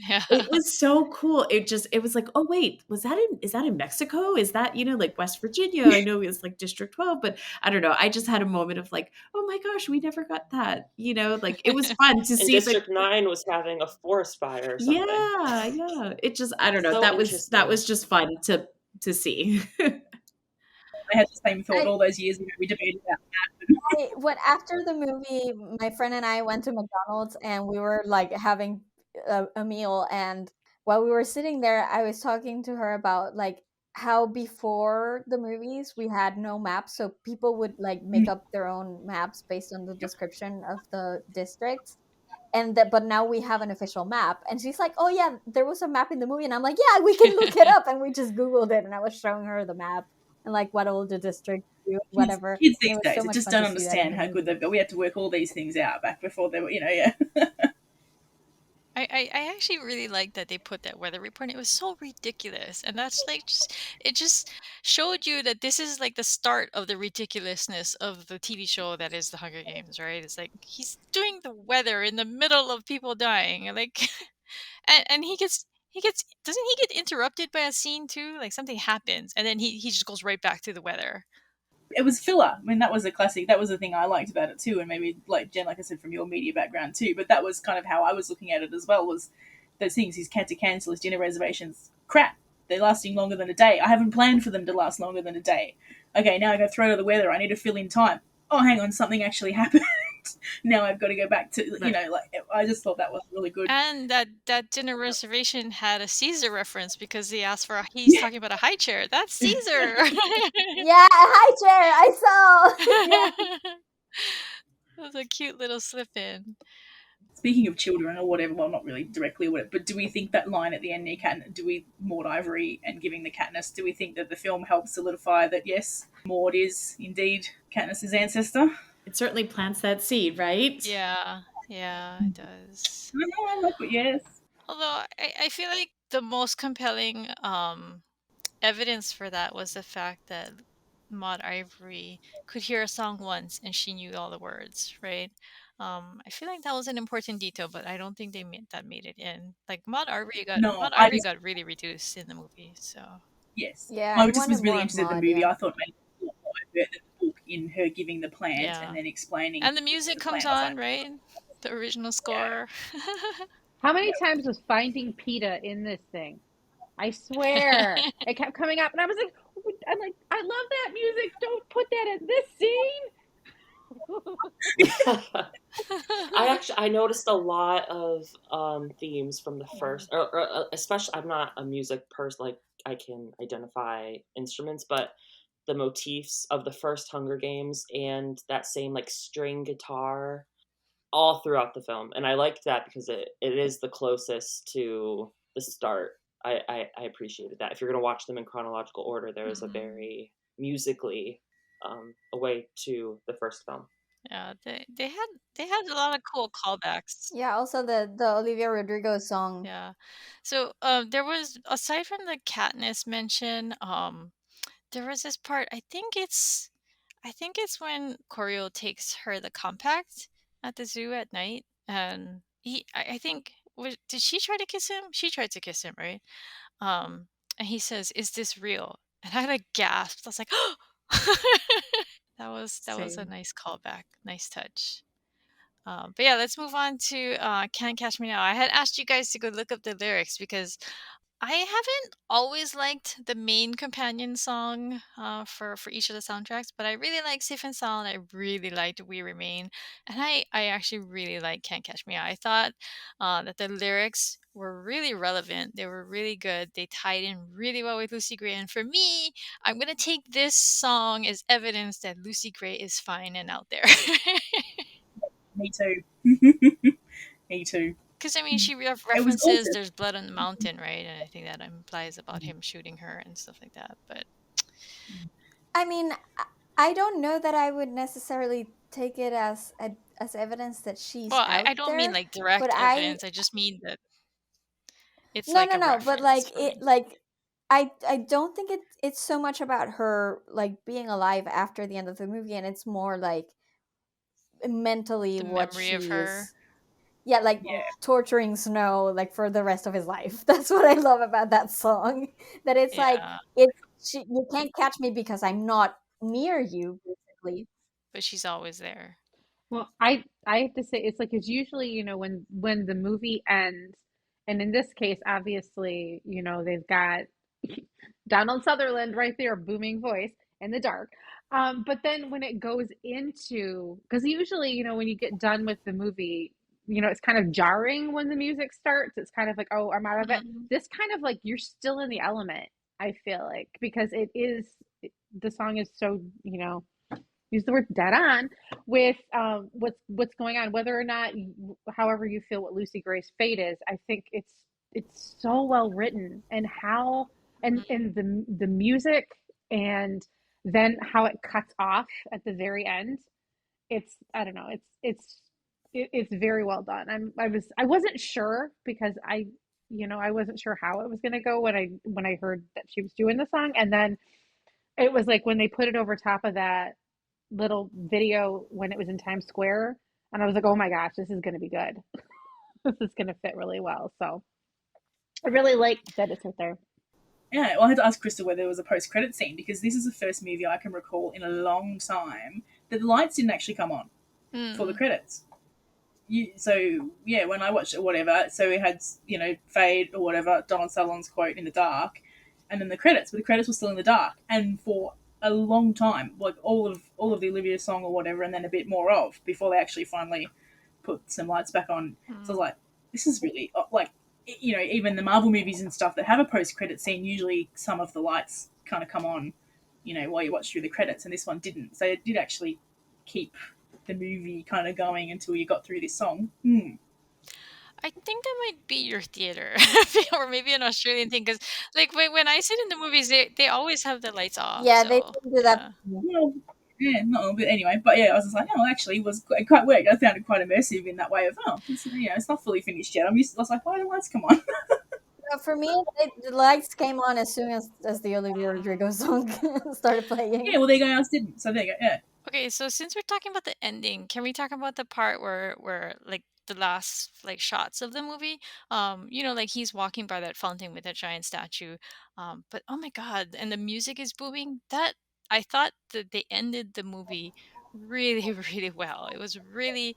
Yeah. It was so cool. It was like, oh wait, is that in Mexico? Is that, like West Virginia? I know it's like District 12, but I don't know. I just had a moment of like, oh my gosh, we never got that. Like it was fun to And see like District 9 was having a forest fire or something. yeah, yeah. It just I don't know. So interesting. That was just fun to see. I had the same thought I, all those years ago. We debated about when after the movie, my friend and I went to McDonald's and we were like having a meal, and while we were sitting there, I was talking to her about like how before the movies we had no maps, so people would like make that. up their own maps based on the Yep. description of the districts. And that, but now we have an official map. And she's like, "Oh yeah, there was a map in the movie," and I'm like, "Yeah, we can look it up." And we just Googled it, and I was showing her the map and like what all the districts do, whatever. Kids And it these was so days much just fun to don't see that in understand the how good movie. they've got. We had to work all these things out back before they were, yeah. I actually really like that they put that weather report. It was so ridiculous. And that's like it just showed you that this is like the start of the ridiculousness of the TV show that is the Hunger Games, right? It's like he's doing the weather in the middle of people dying. Like and he gets doesn't he get interrupted by a scene too? Like something happens and then he just goes right back to the weather. It was filler. I mean, that was a classic. That was the thing I liked about it too, and maybe like Jen, like I said, from your media background too. But that was kind of how I was looking at it as well. Was those things? He's had to cancel his dinner reservations. Crap, they're lasting longer than a day. I haven't planned for them to last longer than a day. Okay, now I got thrown to the weather. I need to fill in time. Oh, hang on, something actually happened. Now I've got to go back to Right. like I just thought that was really good. And that dinner reservation had a Caesar reference because he asked for he's Yeah, talking about a high chair. That's Caesar. Yeah, hi chair, I saw. Yeah. That was a cute little slip in. speaking of children or whatever, well, not really directly, but do we think that line at the end near do we Maud Ivory and giving the Katniss? Do we think that the film helps solidify that yes, Maud is indeed Katniss's ancestor? It certainly plants that seed, right? Yeah, yeah, it does. I like it, yes. Although I feel like the most compelling evidence for that was the fact that Maud Ivory could hear a song once and she knew all the words, right? I feel like that was an important detail, but I don't think made it in. Like No, Maud I Ivory just got really reduced in the movie, so yes, Yeah, I I just wanted was really more of interested in the Maud, movie. yeah. I thought maybe a lot more overt than the book in her giving the plant and yeah. then explaining And the music the comes plant. I was on, like, right? The original yeah, score. How many times was Finding PETA in this thing? I swear. It kept coming up, and I was like, I love that music. Don't put that in this scene. I noticed a lot of themes from the first, or especially I'm not a music person, like I can identify instruments, but the motifs of the first Hunger Games and that same like string guitar all throughout the film, and I liked that because it is the closest to the start I appreciated that. If you're going to watch them in chronological order, there is a Mhm. very musically a way to the first film. Yeah, they had a lot of cool callbacks. Yeah, also the Olivia Rodrigo song. Yeah. So there was, aside from the Katniss mention, there was this part, I think it's when Corio takes her the compact at the zoo at night, and I think, did she try to kiss him? She tried to kiss him, right? And he says, "Is this real?" And I like gasped. I was like, that was a Same. nice callback, nice touch. But yeah, let's move on to "Can't Catch Me Now." I had asked you guys to go look up the lyrics because I haven't always liked the main companion song for each of the soundtracks, but I really like Safe and Sound. I really liked We Remain, and I actually really like Can't Catch Me Out. I thought that the lyrics were really relevant. They were really good. They tied in really well with Lucy Gray, and for me, I'm gonna take this song as evidence that Lucy Gray is fine and out there. Me too. Me too. Because I mean, she It was references gorgeous. there's blood on the mountain, right? And I think that implies about him shooting her and stuff like that. But I mean, I don't know that I would necessarily take it as as evidence that she's well, I out don't mean there, like but direct evidence. I just mean that it's no, like no, a no, but reference like for it me. like I don't think it's so much about her like being alive after the end of the movie, and it's more like mentally The what memory of she her. is, yeah, like Yeah, torturing Snow like for the rest of his life. That's what I love about that song. That it's like Yeah, it's you can't catch me because I'm not near you, basically. but she's always there. Well, I have to say it's like it's usually, when the movie ends, and in this case, obviously, they've got Donald Sutherland right there, booming voice in the dark. But then when it goes into, because usually, when you get done with the movie, it's kind of jarring when the music starts. It's kind of like, oh, I'm out of it. Mhm. This kind of like you're still in the element, I feel like, because the song is so, use the word dead on with what's going on, whether or not however you feel what Lucy Gray's fate is. I think it's so well written, and how and the music, and then how it cuts off at the very end. It's, I don't know, it's very well done. I wasn't sure because I wasn't sure how it was going to go when I heard that she was doing the song, and then it was like when they put it over top of that little video when it was in Times Square, and I was like, "Oh my gosh, this is going to be good. This is going to fit really well." So I really like that it's right there. yeah. Well, I had to ask Crystal whether there was a post-credit scene because this is the first movie I can recall in a long time that the lights didn't actually come on for the Mm. credits. So yeah, when I watched it, whatever, so it had fade or whatever, Donald Sutherland's quote in the dark, and then the credits, but the credits were still in the dark, and for a long time, like all of the Olivia song or whatever, and then a bit more of before they actually finally put some lights back on. So I was Mm. like, this is really like even the Marvel movies and stuff that have a post credit scene, usually some of the lights kind of come on, while you watch through the credits, and this one didn't. So it did actually keep the movie kind of going until you got through this song. I think that might be your theater, or maybe an Australian thing. Because like when I sit in the movies, they always have the lights off. Yeah, they So didn't do that. yeah. Well, yeah, not all, but anyway. But yeah, I was just like, oh, actually, it was quite worked. I found it quite immersive in that way of, oh, it's not fully finished yet. I was like, why do the lights come on? For me, the lights came on as soon as the Olivia Rodrigo song started Yeah, playing. well, there you go. Ours didn't. So there you go. Yeah. Okay, so since we're talking about the ending, can we talk about the part where like the last like shots of the movie? Like he's walking by that fountain with that giant statue. But oh my god, and the music is booming. That I thought that they ended the movie really, really well. It was really,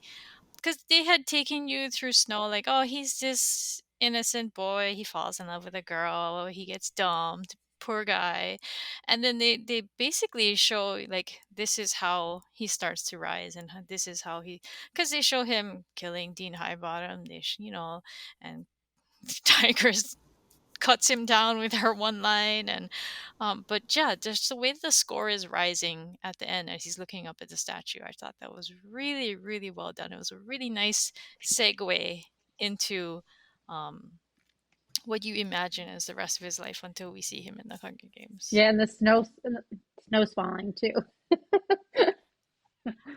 because they had taken you through Snow, like, oh, he's this innocent boy, he falls in love with a girl, he gets dumped, poor guy. And then they basically show like this is how he starts to rise, and this is how he, because they show him killing Dean Highbottom, and Tigers cuts him down with her one line. And but yeah, just the way the score is rising at the end as he's looking up at the statue, I thought that was really, really well done. It was a really nice segue into um what you imagine as the rest of his life until we see him in the Hunger Games. Yeah, and the snow's falling too.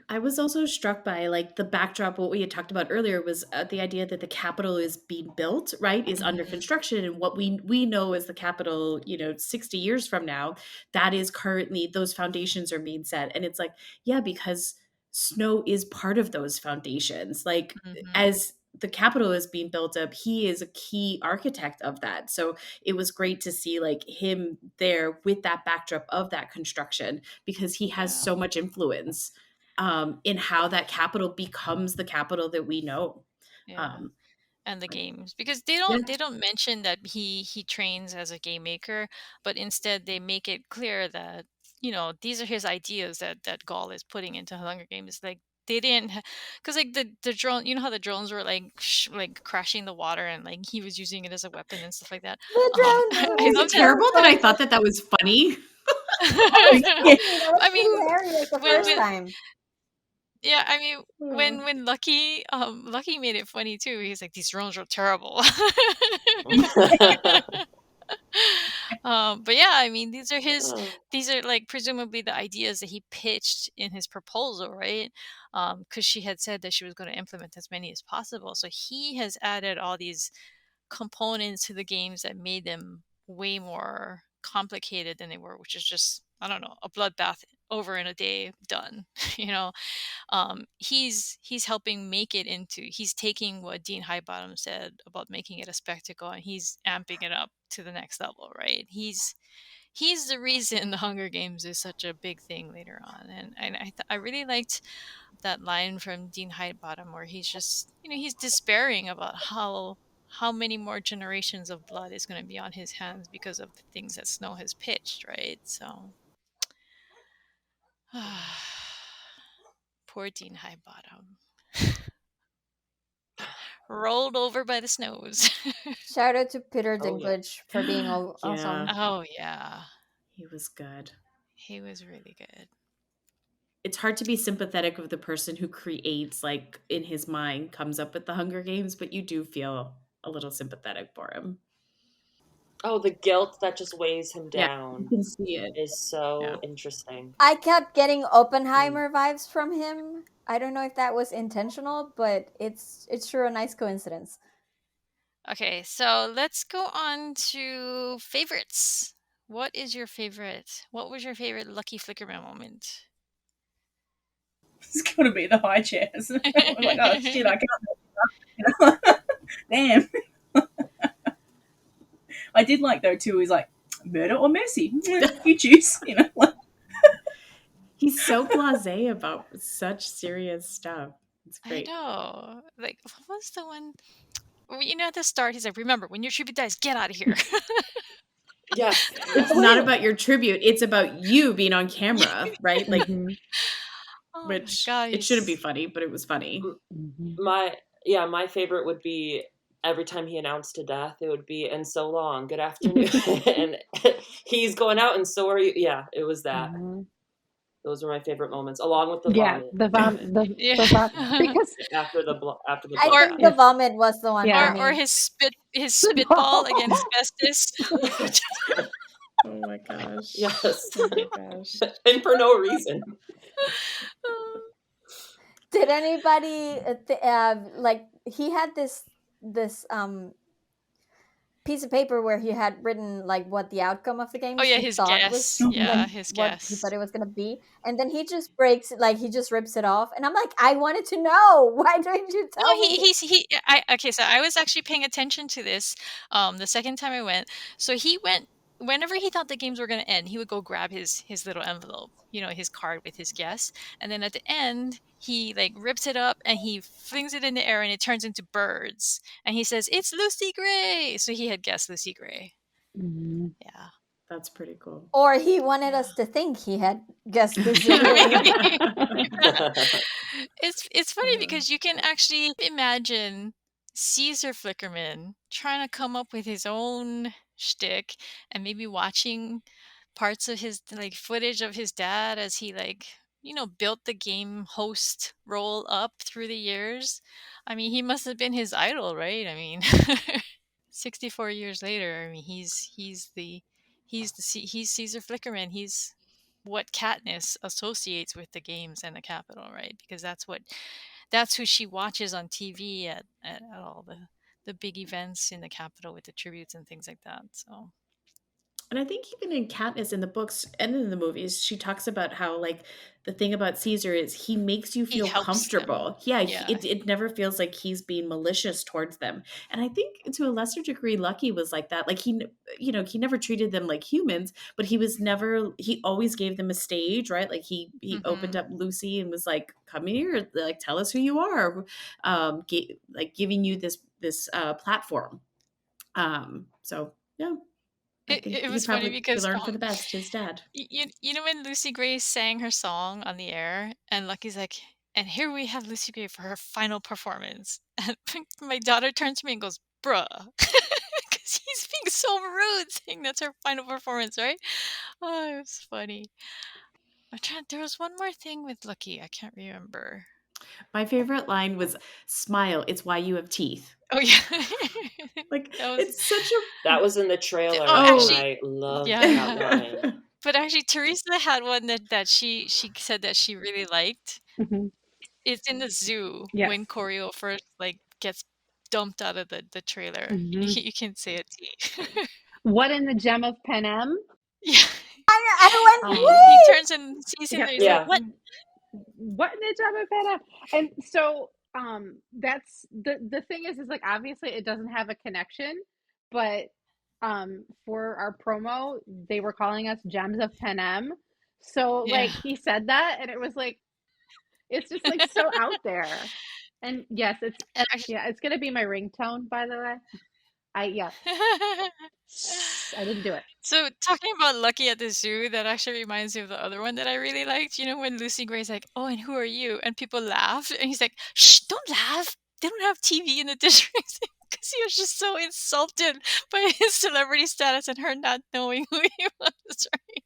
I was also struck by like the backdrop. What we had talked about earlier was the idea that the Capitol is being built, right? Is under Mhm. construction, and what we know as the Capitol, 60 years from now, that is currently those foundations are being set, and it's like, yeah, because Snow is part of those foundations. Like Mhm. as the Capitol is being built up, he is a key architect of that. So it was great to see like him there with that backdrop of that construction because he has Yeah. so much influence in how that capital becomes the capital that we know. Yeah. Um, And the games, because yeah, they don't mention that he trains as a game maker, but instead they make it clear that these are his ideas that Gaul is putting into Hunger Games. Like they didn't, because like the drone, how the drones were like like crashing the water and like he was using it as a weapon and stuff like that. The drone I is movie it loved is it. so terrible that I thought funny. that that was funny? Oh yeah. Funny. That was I mean, hilarious the first when time. yeah, I mean, Oh. when Lucky made it funny too. He's like, these drones are terrible. But yeah, I mean, these are like presumably the ideas that he pitched in his proposal, right? Because she had said that she was going to implement as many as possible. So he has added all these components to the games that made them way more complicated than they were, which is just, I don't know, a bloodbath over in a day, done. you know, he's helping make it into, he's taking what Dean Highbottom said about making it a spectacle and he's amping it up to the next level, right? He's the reason the Hunger Games is such a big thing later on. And I really liked that line from Dean Highbottom where he's just, he's despairing about how many more generations of blood is going to be on his hands because of the things that Snow has pitched, right? So poor Dean Highbottom. Rolled over by the snows. Shout out to Peter Oh yeah. Dinklage for being Yeah, awesome. Oh yeah, he was good. he was really good. It's hard to be sympathetic of the person who creates, like in his mind, comes up with the Hunger Games, but you do feel a little sympathetic for him. Oh, the guilt that just weighs him Yeah, you down can see it. is Yeah. so interesting. I kept getting Mm. Oppenheimer vibes from him. I don't know if that was intentional, but it's sure a nice coincidence. Okay, so let's go on to favorites. What is your favorite? What was your favorite Lucky Flickerman moment? It's got to be the high chairs. We're like, oh shit, I can't. Damn. I did like though too. He's like, murder or mercy, you choose. Like, He's so blasé about such serious stuff. It's I great. know. Like, what was the one? Well, at the start, he's like, "Remember, when your tribute dies, get out of here." Yes. It's not about your tribute, it's about you being on camera, right? Like, Mm-hmm. Oh my which god, it shouldn't be he's funny, but it was funny. Mm-hmm. My favorite would be every time he announced to death, it would be "and so long, good afternoon," and he's going out, and so are you. Yeah, it was that. Mm-hmm. Those were my favorite moments, along with the Yeah, vomit the vom yeah. because after the I or think the bloodbath. if vomit was the one for yeah, or me. his spitball against Festus. Oh my gosh. Yes, Oh my gosh. and for no reason. Did anybody like he had this piece of paper where he had written like what the outcome of the Oh games yeah, he his thought was guess. Yeah, like his what he guess. thought it was going to be, and then he just breaks like he just rips it off, and I'm like, I wanted to know, why didn't you No, tell me? I okay, so I was actually paying attention to this the second time I went. So he went whenever he thought the games were going to end, he would go grab his little envelope, his card with his guess, and then at the end he like rips it up and he flings it in the air and it turns into birds. And he says, "It's Lucy Gray." So he had guessed Lucy Gray. mm-hmm. Yeah. That's pretty cool. Or he wanted us to think he had guessed Lucy Gray. It's funny because you can actually imagine Caesar Flickerman trying to come up with his own shtick and maybe watching parts of his like footage of his dad as he like built the game host role up through the years. I mean, he must have been his idol, right? I mean, 64 years later, I mean, he's Caesar Flickerman. He's what Katniss associates with the games and the Capitol, right? Because that's who she watches on TV at all the big events in the Capitol with the tributes and things like that. So And I think even in Katniss in the books and in the movies, she talks about how like the thing about Caesar is he makes you he feel helps them. comfortable. Yeah, Yeah. it never feels like he's being malicious towards them. And I think to a lesser degree, Lucky was like that. Like he never treated them like humans, but he always gave them a stage, right? Like he opened Hmm. up Lucy and was like, "Come here, like tell us who you are," like giving you this platform. So yeah. I think It he was funny he because learned for the best, his dad. you know when Lucy Gray sang her song on the air and Lucky's like, and here we have Lucy Gray for her final performance. And my daughter turns to me and goes, bruh. Because he's being so rude saying that's her final performance, right? Oh, it was funny. There was one more thing with Lucky. I can't remember. My favorite line was, "Smile, it's why you have teeth." Oh, yeah. Like, That was, it's such a That was in the trailer, oh, and oh. actually, I loved that yeah. line. But actually, Teresa had one that she said that she really liked. Hmm. It's in the zoo Yes. when Choreo first like gets dumped out of the trailer. Hmm. You can say it. T. What in the gem of Panem? Yeah, I went, he Um, turns and sees him yeah. there. He's like, Yeah, "What?" What in the gem of Panem? And so, that's the thing is like obviously it doesn't have a connection, but for our promo, they were calling us gems of Panem. So Yeah. like he said that, and it was like it's just like so out there. And yes, And actually, yeah, it's gonna be my ringtone, by the way. Yeah, I didn't do it. so talking about Lucky at the zoo, that actually reminds me of the other one that I really liked. You know, when Lucy Gray's like, "Oh, and who are you?" and people laugh, and he's like, "Shh, don't laugh. They don't have TV in the district." Because he was just so insulted by his celebrity status and her not knowing who he was. Right?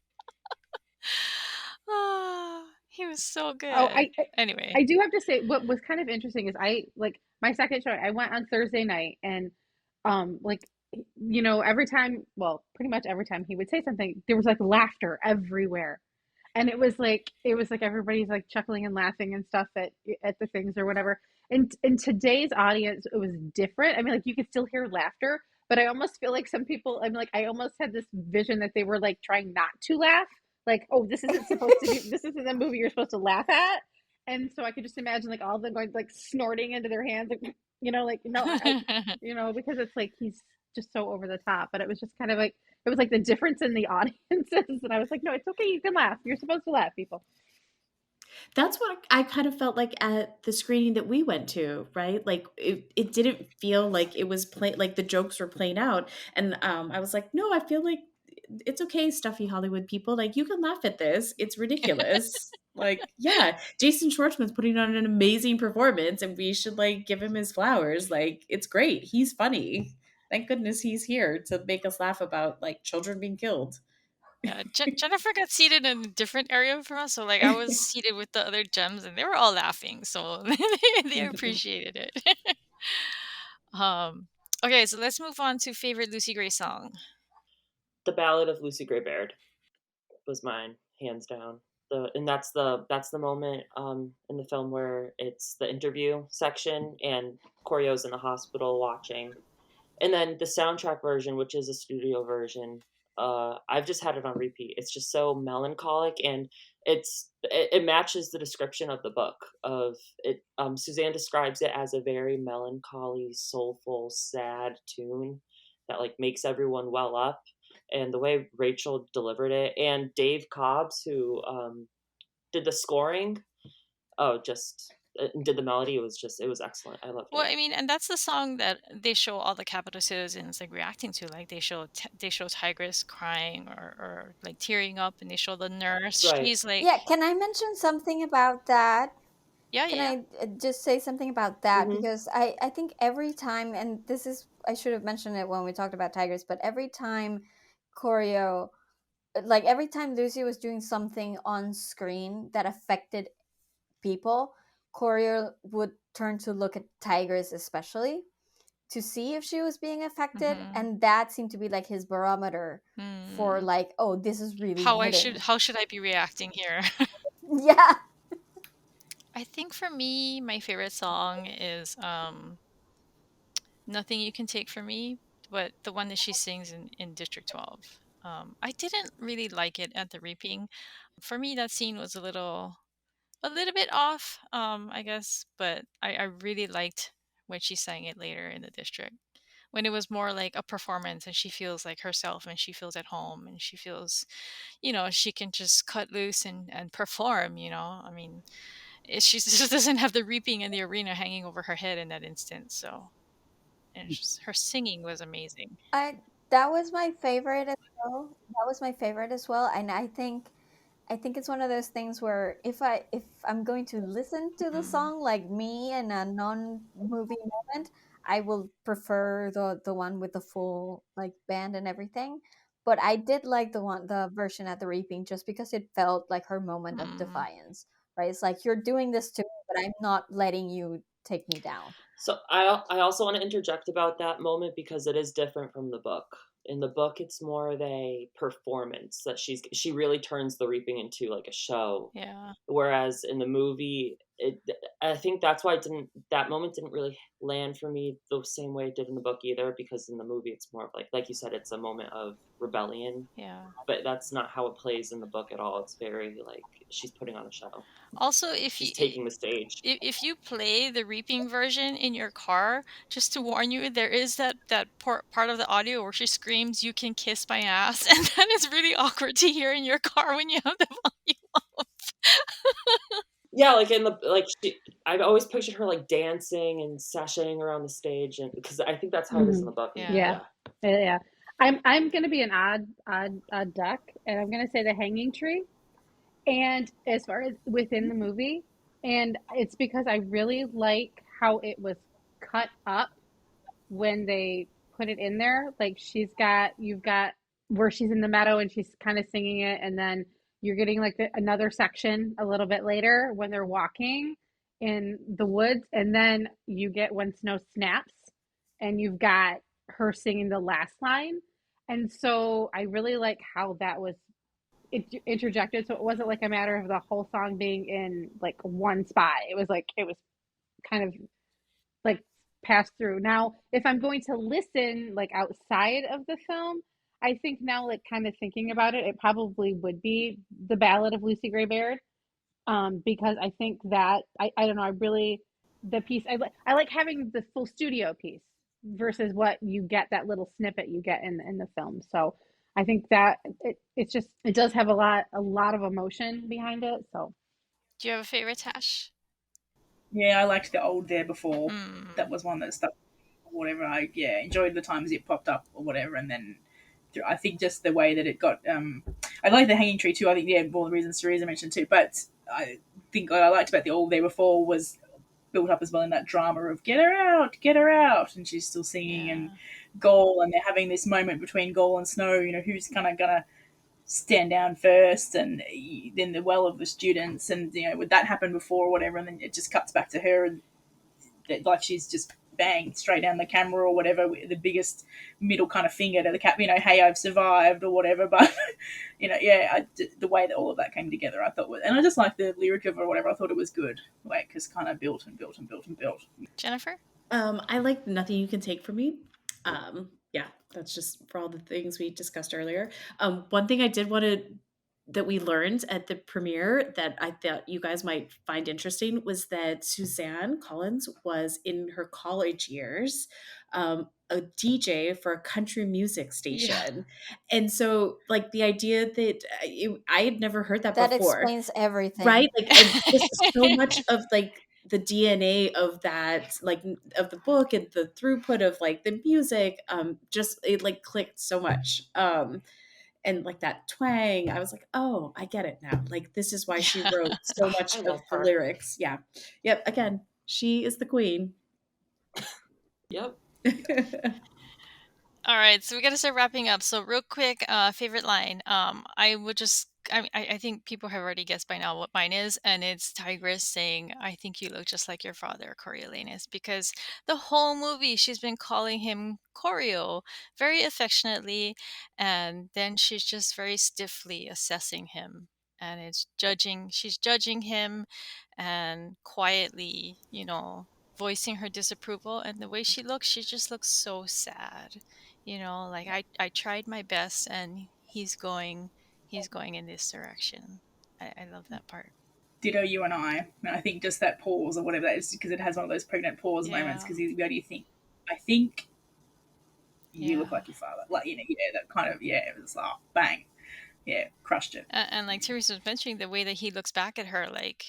Ah, he was so Oh, good. Anyway, I do have to say what was kind of interesting is I like my second show. I went on Thursday night and like every time, well, pretty much every time he would say something, there was like laughter everywhere. And it was like everybody's like chuckling and laughing and stuff at the things or whatever. And in today's audience, it was different. I mean, like you could still hear laughter, but I almost feel like some people. I'm like, I almost had this vision that they were like trying not to laugh. Like, oh, this isn't supposed to be. This isn't a movie you're supposed to laugh at. And so I could just imagine like all of them going like snorting into their hands, like like no, because it's like he's just so over the top. But it was just kind of like it was like the difference in the audiences, and I was like, no, it's okay. You can laugh. You're supposed to laugh, people. That's what I kind of felt like at the screening that we went to, right? Like it didn't feel like it was like the jokes were playing out. And I was like, no, I feel like it's okay, stuffy Hollywood people. Like you can laugh at this. It's ridiculous. Like, yeah, Jason Schwartzman's putting on an amazing performance and we should like give him his flowers. Like, it's great. He's funny. Thank goodness he's here to make us laugh about like children being killed. yeah, Jennifer got seated in a different area from us, so like I was seated with the other gems, and they were all laughing, so they appreciated it. um, okay, so let's move on to favorite Lucy Gray song. the Ballad of Lucy Gray Baird was mine, hands down. That's the moment in the film where it's the interview section and Corio's in the hospital watching, and then the soundtrack version, which is a studio version. I've just had it on repeat. It's just so melancholic, and it matches the description of the book. Of it, Suzanne describes it as a very melancholy, soulful, sad tune that like makes everyone well up. And the way Rachel delivered it, and Dave Cobbs, who did the scoring, just did the melody. It was excellent. I loved Well, it. I mean, and that's the song that they show all the Capitol citizens like reacting to. Like they show Tigress crying or like tearing up, and they show the nurse. Right. She's like, yeah, can I mention something about that? yeah, Can yeah, I just say something about that? Mm-hmm. Because I think every time, and this is, I should have mentioned it when we talked about Tigers, but every time Choreo, like every time Lucy was doing something on screen that affected people, Choreo would turn to look at Tigers especially. to see if she was being affected, Mhm. and that seemed to be like his barometer for like, oh, this is really hitting. How should I be reacting here? Yeah. I think for me, my favorite song is Nothing You Can Take From Me, but the one that she sings in District 12. I didn't really like it at the reaping. For me, that scene was a little bit off, I guess, but I really liked when she sang it later in the district. When it was more like a performance and she feels like herself and she feels at home and she feels, she can just cut loose and perform, I mean, she just doesn't have the reaping in the arena hanging over her head in that instant. So, and her singing was amazing. I That was my favorite as well. That was my favorite as well, and I think it's one of those things where if I'm going to listen to the Mm, song like me in a non-movie moment, I will prefer the one with the full like band and everything. But I did like the version at the reaping just because it felt like her moment of mm, defiance, right? It's like you're doing this to me, but I'm not letting you take me down. So I also want to interject about that moment because it is different from the book. In the book, it's more of a performance that she really turns the reaping into like a show. yeah, Whereas in the movie, I think that's why that moment didn't really land for me the same way it did in the book either. Because in the movie, it's more of like you said, it's a moment of rebellion. yeah. But that's not how it plays in the book at all. It's very like she's putting on a show. Also, She's taking the stage. if you play the reaping version in your car, just to warn you, there is that part of the audio where she screams, "You can kiss my ass," and that is really awkward to hear in your car when you have the volume up. Yeah, like in the I've always pictured her like dancing and sashaying around the stage, and because I think that's how it is in Mhm. the book. And Yeah. Yeah. yeah, Yeah. I'm gonna be an odd duck, and I'm gonna say the hanging tree. And as far as within the movie, and it's because I really like how it was cut up when they put it in there. Like you've got where she's in the meadow and she's kind of singing it, and then you're getting like another section a little bit later when they're walking in the woods, and then you get when snow snaps, and you've got her singing the last line. And so I really like how that was interjected, so it wasn't like a matter of the whole song being in like one spot. It was like it was kind of like pass through. Now, if I'm going to listen like outside of the film, I think now like kind of thinking about it, it probably would be the Ballad of Lucy Gray Baird. Because I think that I don't know, I really the piece I like having the full studio piece versus what you get that little snippet you get in the film. So I think that it's just it does have a lot of emotion behind it. So Do you have a favorite, Tash? Yeah, I liked the old There Before. That Mm, was one that stuck. Whatever, I enjoyed the times it popped up or whatever, and then I think just the way that it got. I like the Hanging Tree too. I think all the reasons Teresa mentioned too. But I think what I liked about the old There Before was built up as well in that drama of get her out, and she's still singing and yeah, Goal, and they're having this moment between Goal and Snow. Who's kind of gonna stand down first, and then the well of the students, and would that happen before or whatever, and then it just cuts back to her, and like she's just bang straight down the camera or whatever, the biggest middle kind of finger to the cap, hey, I've survived or whatever. But the way that all of that came together, I thought, and I just like the lyric of it or whatever. I thought it was good, like, because kind of built and built and built and built. Jennifer. I like Nothing You Can Take From Me. Yeah, that's just for all the things we discussed earlier. One thing I did want to that we learned at the premiere that I thought you guys might find interesting was that Suzanne Collins was in her college years a DJ for a country music Yeah. station. And so like the idea that I had never heard that That before, explains everything. right? Like, and just so much of like the DNA of that, like of the book and the throughput of like the music, just it like clicked so much. And like that twang, I was like, oh, I get it now. Like this is why she Yeah. wrote so much I of love the her. lyrics. Yeah. Yep. Again, she is the queen. Yep. All right, so we got to start wrapping up. So real quick, favorite line. I would just, I think people have already guessed by now what mine is, and it's Tigress saying, "I think you look just like your father, Coriolanus," because the whole movie she's been calling him Corio very affectionately, and then she's just very stiffly assessing him, and she's judging him, and quietly, voicing her disapproval. And the way she just looks so sad. Like I tried my best, and he's going in this direction. I love that part. Ditto you and I. And I think just that pause or whatever that is, because it has one of those pregnant pause moments. Yeah. Because where do you think? I think you look Yeah. like your father. Like, yeah, that kind of, yeah, it was like, bang. Yeah, crushed it. And like Teresa was mentioning, the way that he looks back at her, like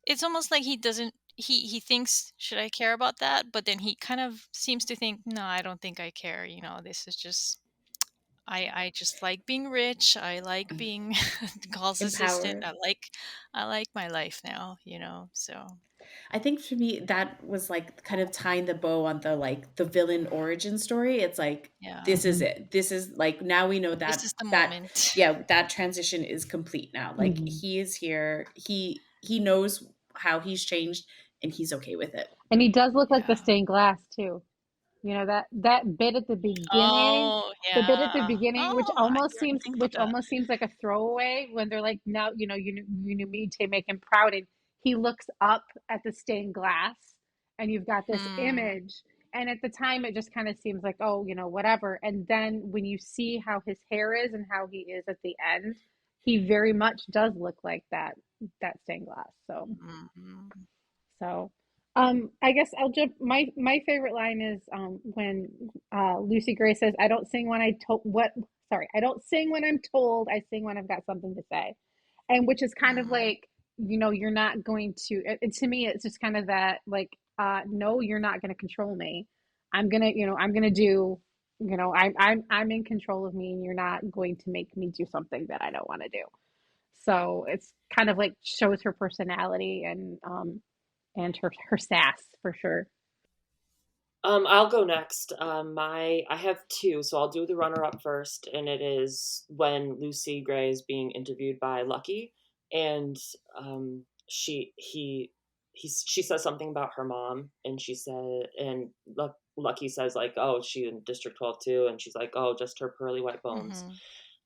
it's almost like he doesn't he thinks, should I care about that? But then he kind of seems to think, no, I don't think I care. This is just I just like being rich. I like being Gall's assistant. Empowered. I like my life now. So I think for me that was like kind of tying the bow on the villain origin story. It's like yeah, this is it. This is like now we know this is the that moment. yeah, that transition is complete now. Like Mhm. he is here. He knows how he's changed and he's okay with it. And he does look like the Yeah. stained glass too. That bit at the beginning, Oh, the bit at the yeah. beginning, Oh, I didn't even think about which that. almost seems like a throwaway when they're like, now, you need to make him proud. And he looks up at the stained glass and you've got this Hmm. image. And at the time, it just kind of seems like, oh, whatever. And then when you see how his hair is and how he is at the end, he very much does look like that stained glass. Mhm. I guess I'll jump. My favorite line is when Lucy Gray says, "I don't sing when I told what." Sorry, I don't sing when I'm told. I sing when I've got something to say, and which is kind of Mhm. like, you're not going to. To me, it's just kind of that like, no, you're not going to control me. I'm gonna do. I'm in control of me, and you're not going to make me do something that I don't want to do. So it's kind of like shows her personality and her sass for sure. I'll go next. I have two, so I'll do the runner up first, and it is when Lucy Gray is being interviewed by Lucky, and she says something about her mom, and she said, and Lucky says like, oh, she in District 12 too, and she's like, oh, just her pearly white bones.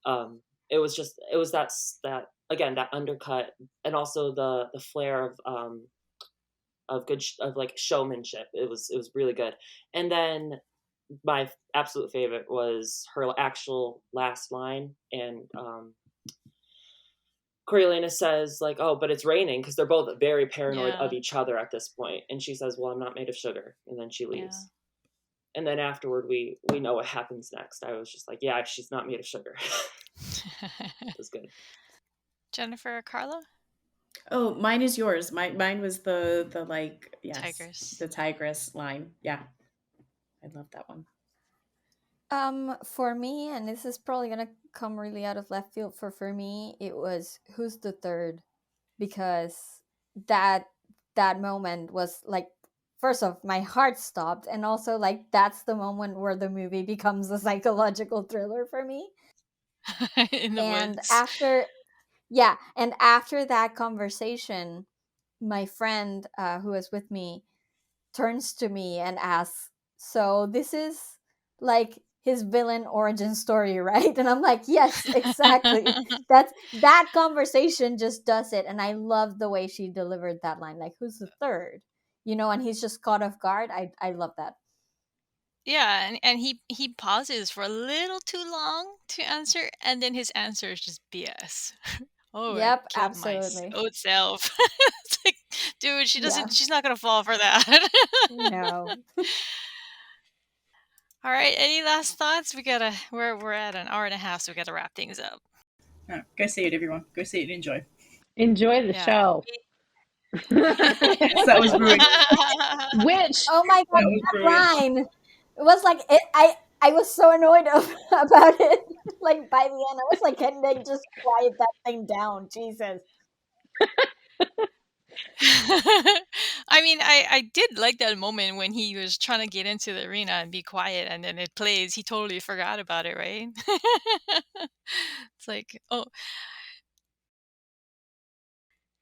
Mhm. It was that again, that undercut, and also the flair of good of like showmanship. It was really good. And then my absolute favorite was her actual last line, and Coriolanus says like, "Oh, but it's raining," because they're both very paranoid Yeah. of each other at this point, and she says, "Well, I'm not made of sugar," and then she Yeah. leaves. And then afterward, we know what happens next. I was just like, "Yeah, she's not made of sugar." It was good. Jennifer or Carla? Oh, mine is yours. Mine was the like yes, Tigress. the tigress line. Yeah. I love that one. For me, and this is probably gonna come really out of left field, for me, it was who's the third, because that that moment was like, first off, my heart stopped, and also like that's the moment where the movie becomes a psychological thriller for me. In the And woods. after that conversation, my friend who was with me turns to me and asks, "So this is like his villain origin story, right?" And I'm like, "Yes, exactly." That conversation just does it, and I love the way she delivered that line. Like, who's the third? And he's just caught off guard. I love that. Yeah, and he pauses for a little too long to answer, and then his answer is just BS. Oh, I Yep, killed my absolutely. old self. It's like, dude, Yeah. she's not gonna fall for that. No. All right, any last thoughts? We're at an hour and a half, so we gotta wrap things up. No, go see it, everyone. Go see it and enjoy. Enjoy the Yeah. show. Yes, that was brilliant. Which Oh my god, That was that brilliant. line! It was like I was so annoyed about it. Like by the end, I was like, can they just quiet that thing down? Jesus. I mean, I did like that moment when he was trying to get into the arena and be quiet, and then it plays. He totally forgot about it, right? It's like, oh,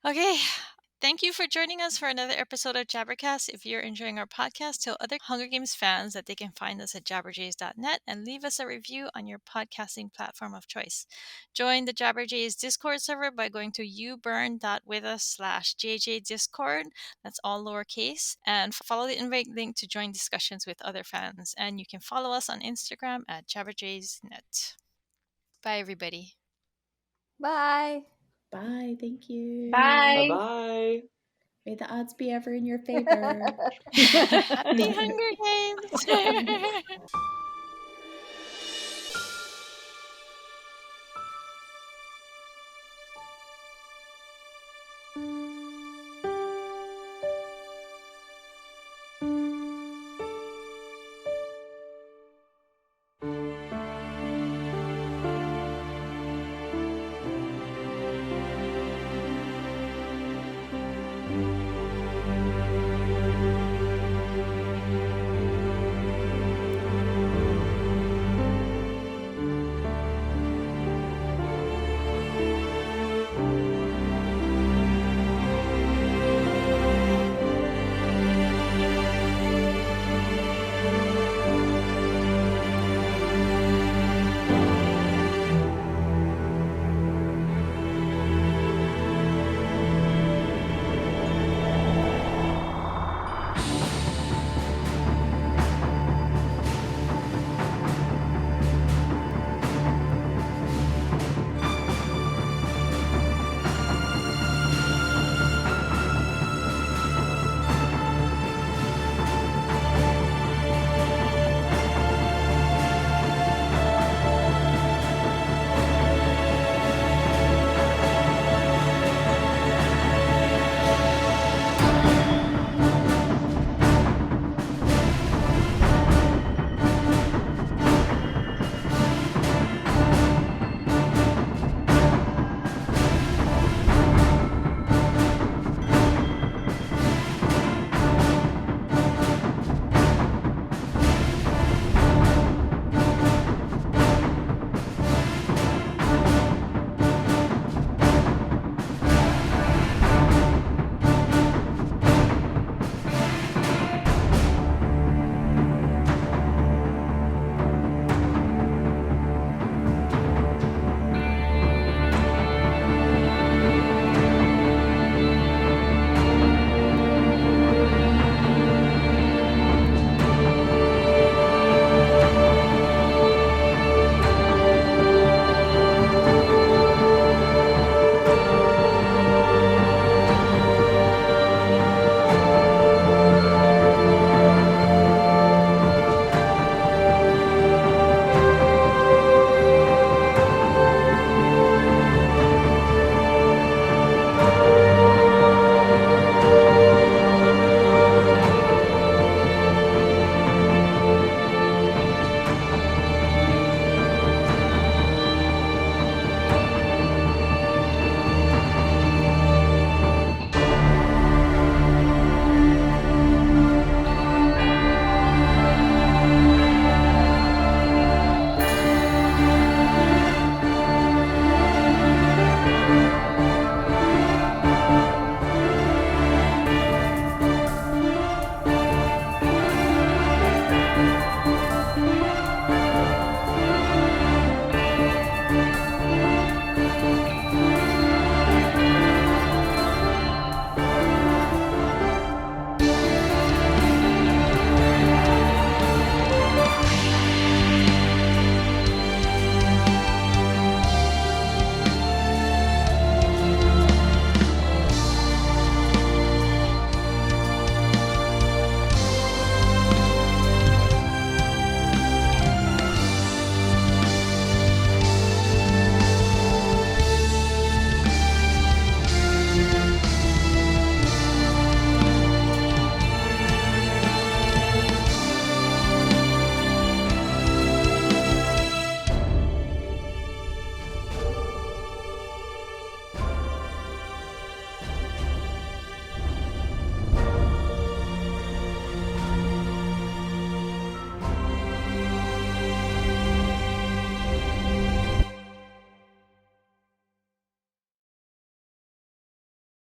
okay. Thank you for joining us for another episode of JabberCast. If you're enjoying our podcast, tell other Hunger Games fans that they can find us at Jabberjays.net and leave us a review on your podcasting platform of choice. Join the Jabberjays Discord server by going to uburn.with/JJ Discord. That's all lowercase. And follow the invite link to join discussions with other fans. And you can follow us on Instagram at Jabberjays.net. Bye, everybody. Bye. Bye. Thank you. Bye. Bye-bye. May the odds be ever in your favor. Happy Hunger Games!